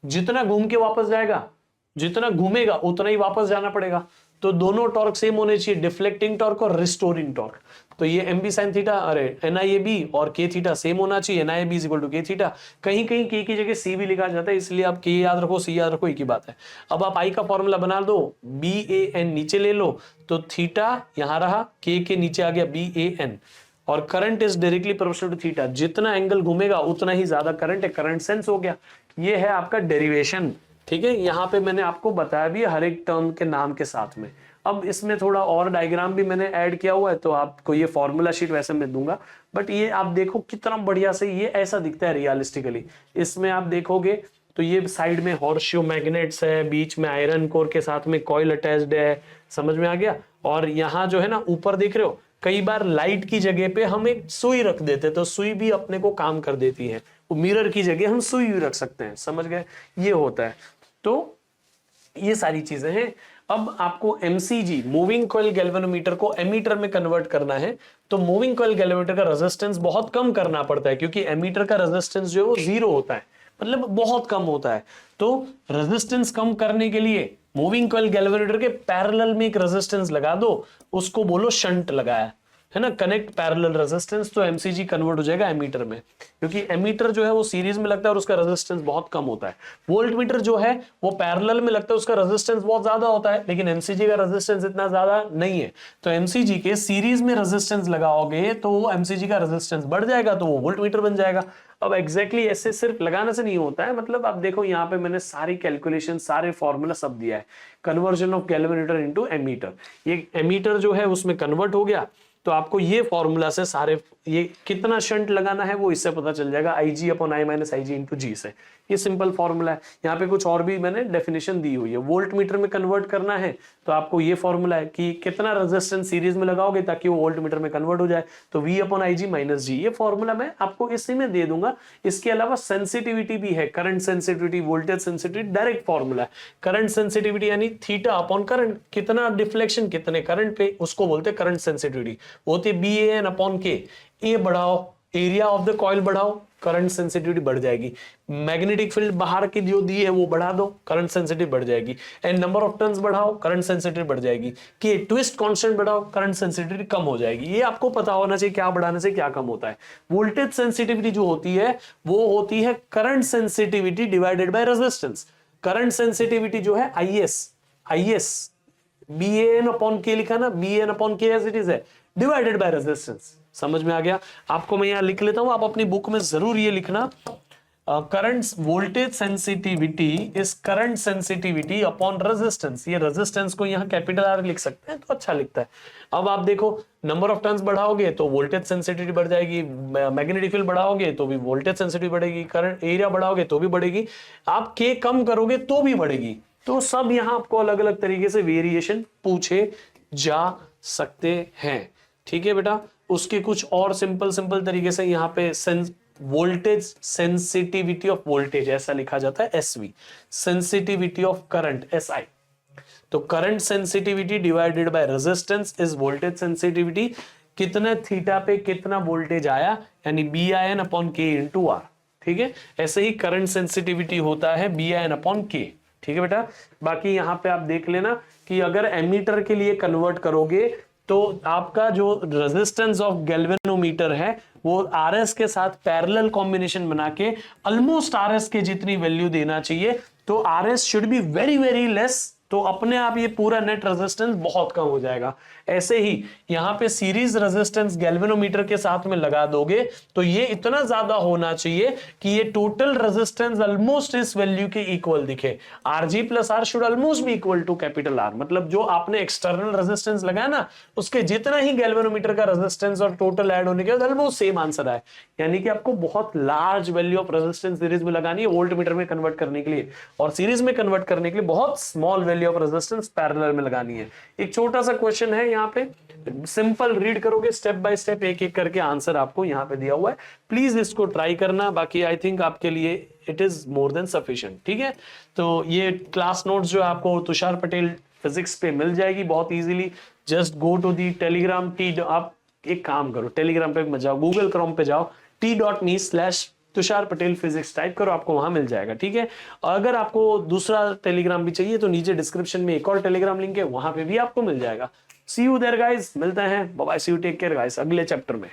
जितना घूम के वापस जाएगा, जितना घूमेगा उतना ही वापस जाना पड़ेगा। तो दोनों टॉर्क सेम होने चाहिए, डिफ्लेक्टिंग टॉर्क और रिस्टोरिंग टॉर्क। तो ये MB sin थीटा, अरे NIAB और K थीटा सेम होना चाहिए। NIAB is equal to K theta. कहीं कहीं K की जगह C भी लिखा जाता है, इसलिए आप K याद रखो, C याद रखो, एक ही बात है। अब आप I का फॉर्मूला बना दो, BAN नीचे ले लो, तो थीटा यहां रहा, K के नीचे आ गया BAN। और current is directly proportional to theta. जितना एंगल घूमेगा उतना ही ज्यादा करंट है, करंट सेंस हो गया। ये है आपका डेरिवेशन। ठीक है, यहां पे मैंने आपको बताया भी हर एक टर्म के नाम के साथ में। अब इसमें थोड़ा और डायग्राम भी मैंने ऐड किया हुआ है, तो आपको ये फॉर्मूला शीट वैसे मैं दूंगा, बट ये आप देखो कितना बढ़िया से ये ऐसा दिखता है रियलिस्टिकली। इसमें आप देखोगे तो ये साइड में हॉर्सशू मैग्नेट्स है, बीच में आयरन कोर के साथ में कॉइल अटैच्ड है, समझ में आ गया। और यहाँ जो है ना ऊपर देख रहे हो, कई बार लाइट की जगह पे हम एक सुई रख देते, तो सुई भी अपने को काम कर देती है। वो मिरर की जगह हम सुई भी रख सकते हैं, समझ गए, ये होता है। तो ये सारी चीजें हैं। अब आपको MCG मूविंग कॉइल गैल्वेनोमीटर को एमीटर में कन्वर्ट करना है, तो मूविंग कॉइल गैल्वेनोमीटर का रेजिस्टेंस बहुत कम करना पड़ता है, क्योंकि एमीटर का रेजिस्टेंस जो है वो 0 होता है, मतलब बहुत कम होता है। तो रेजिस्टेंस कम करने के लिए मूविंग कॉइल गैल्वेनोमीटर के पैरेलल में एक रेजिस्टेंस लगा दो, उसको बोलो शंट लगाया है ना, कनेक्ट पैरेलल रेजिस्टेंस। तो MCG कन्वर्ट हो जाएगा एमीटर में, क्योंकि एमीटर जो है वो सीरीज में लगता है और उसका रेजिस्टेंस बहुत कम होता है। वोल्टमीटर जो है वो पैरेलल में लगता है, उसका रेजिस्टेंस बहुत ज्यादा होता है, लेकिन MCG का रेजिस्टेंस इतना ज्यादा नहीं है। तो MCG के सीरीज में रेजिस्टेंस लगाओगे तो वो MCG का रेजिस्टेंस बढ़ जाएगा, तो वो वोल्टमीटर बन जाएगा। अब एग्जैक्टली ऐसे सिर्फ लगाने से नहीं होता है, मतलब आप देखो यहाँ पे मैंने सारी कैलकुलेशन, सारे फॉर्मूला सब दिया है। Conversion of galvanometer into ammeter, ये एमीटर जो है उसमें कन्वर्ट हो गया, तो आपको ये फॉर्मूला से सारे ये कितना शंट लगाना है वो इससे पता चल जाएगा, IG upon I minus IG into G से। ये सिंपल फॉर्मूला है। यहाँ पे कुछ और भी मैंने डेफिनेशन दी हुई है। वोल्ट मीटर में कन्वर्ट करना है तो आपको ये फॉर्मूला है कि कितना रेजिस्टेंस सीरीज में लगाओगे ताकि वो वोल्ट मीटर में कन्वर्ट हो जाए, तो V upon IG minus G। ये फॉर्मूला मैं आपको इसी में दे दूंगा। इसके अलावा सेंसिटिविटी भी है, current sensitivity, voltage sensitivity, direct formula है। करंट सेंसिटिविटी यानी थीटा अपॉन करंट, कितना डिफ्लेक्शन कितने करंट पे, उसको बोलते हैं करंट सेंसिटिविटी। वो होती है BAN अपॉन K। ए बढ़ाओ, एरिया ऑफ द कॉइल बढ़ाओ, करंट सेंसिटिविटी बढ़ जाएगी। मैग्नेटिक फील्ड बाहर की जो दी है वो बढ़ा दो, करंट सेंसिटिविटी बढ़ जाएगी। एंड नंबर ऑफ टर्न्स बढ़ाओ, करंट सेंसिटिविटी बढ़ जाएगी। कि ट्विस्ट कांस्टेंट बढ़ाओ, करंट सेंसिटिविटी कम हो जाएगी। ये आपको पता होना चाहिए क्या बढ़ाने से क्या कम होता है। वोल्टेज सेंसिटिविटी जो होती है वो होती है current sensitivity divided by resistance. Current sensitivity जो है IS BAN अपॉन K लिखा ना, BAN upon K as it is है, डिवाइडेड बाय रेजिस्टेंस। समझ में आ गया? आपको मैं यहां लिख लेता हूं, आप अपनी बुक में जरूर ये लिखना, current voltage sensitivity is current sensitivity upon resistance. ये रेजिस्टेंस को यहां कैपिटल R लिख सकते हैं तो अच्छा लिखता है। अब आप देखो, नंबर ऑफ टर्न्स बढ़ाओगे तो वोल्टेज सेंसिटिविटी बढ़ जाएगी, मैग्नेटिक फील्ड बढ़ाओगे तो भी वोल्टेज सेंसिटिविटी बढ़ेगी, करंट एरिया बढ़ाओगे तो भी बढ़ेगी, आप K कम करोगे तो भी बढ़ेगी। तो सब यहां आपको अलग अलग तरीके से वेरिएशन पूछे जा सकते हैं। ठीक है बेटा, उसके कुछ और सिंपल तरीके से यहाँ पे वोल्टेज सेंसिटिविटी ऑफ वोल्टेज ऐसा लिखा जाता है SV, sensitivity of current SI। तो current sensitivity divided by resistance is voltage sensitivity. कितना थीटा पे कितना वोल्टेज आया, यानी BIN upon K into R। ठीक है, ऐसे ही करंट सेंसिटिविटी होता है BIN अपॉन K। ठीक है बेटा, बाकी यहां पे आप देख लेना कि अगर एमीटर के लिए कन्वर्ट करोगे तो आपका जो रेजिस्टेंस ऑफ गैल्वेनोमीटर है वो RS के साथ पैरेलल कॉम्बिनेशन बना के ऑलमोस्ट RS के जितनी वैल्यू देना चाहिए। तो RS should be very very less, तो अपने आप ये पूरा नेट रेजिस्टेंस बहुत कम हो जाएगा। ऐसे ही यहाँ पे सीरीज रेजिस्टेंस गैल्वेनोमीटर के साथ में लगा दोगे तो ये इतना ज्यादा होना चाहिए कि ये टोटल रेजिस्टेंस ऑलमोस्ट इस वैल्यू के इक्वल दिखे। RG plus R should almost be equal to capital R, मतलब जो आपने एक्सटर्नल रेजिस्टेंस लगाया ना उसके जितना ही गैल्वेनोमीटर का रेजिस्टेंस और टोटल ऐड होने के बाद ऑलमोस्ट सेम आंसर आए। यानी कि आपको बहुत large value of resistance series में लगानी है वोल्ट मीटर में कन्वर्ट करने के लिए, और सीरीज में कन्वर्ट करने के लिए बहुत small value of resistance parallel में लगानी है। एक छोटा सा क्वेश्चन है यहाँ पे, सिंपल रीड करोगे स्टेप बाय स्टेप, एक एक करके आंसर आपको यहाँ पे दिया हुआ है। प्लीज इसको ट्राई करना, बाकी आई थिंक आपके लिए it is more than sufficient. ठीक है, तो ये क्लास नोट्स जो आपको तुषार पटेल फिजिक्स पे मिल जाएगी बहुत easily. Just go to the Telegram टी, आप एक काम करो, टेलीग्राम पे मत जाओ, गूगल क्रोम पे जाओ, t.me/तुषार पटेल फिजिक्स टाइप करो, आपको वहां मिल जाएगा। ठीक है, अगर आपको दूसरा टेलीग्राम भी चाहिए तो नीचे डिस्क्रिप्शन में एक और टेलीग्राम लिंक है, वहां पे भी आपको मिल जाएगा। सी यू देयर गाइस, मिलते हैं, bye bye, see you, take care guys, अगले चैप्टर में।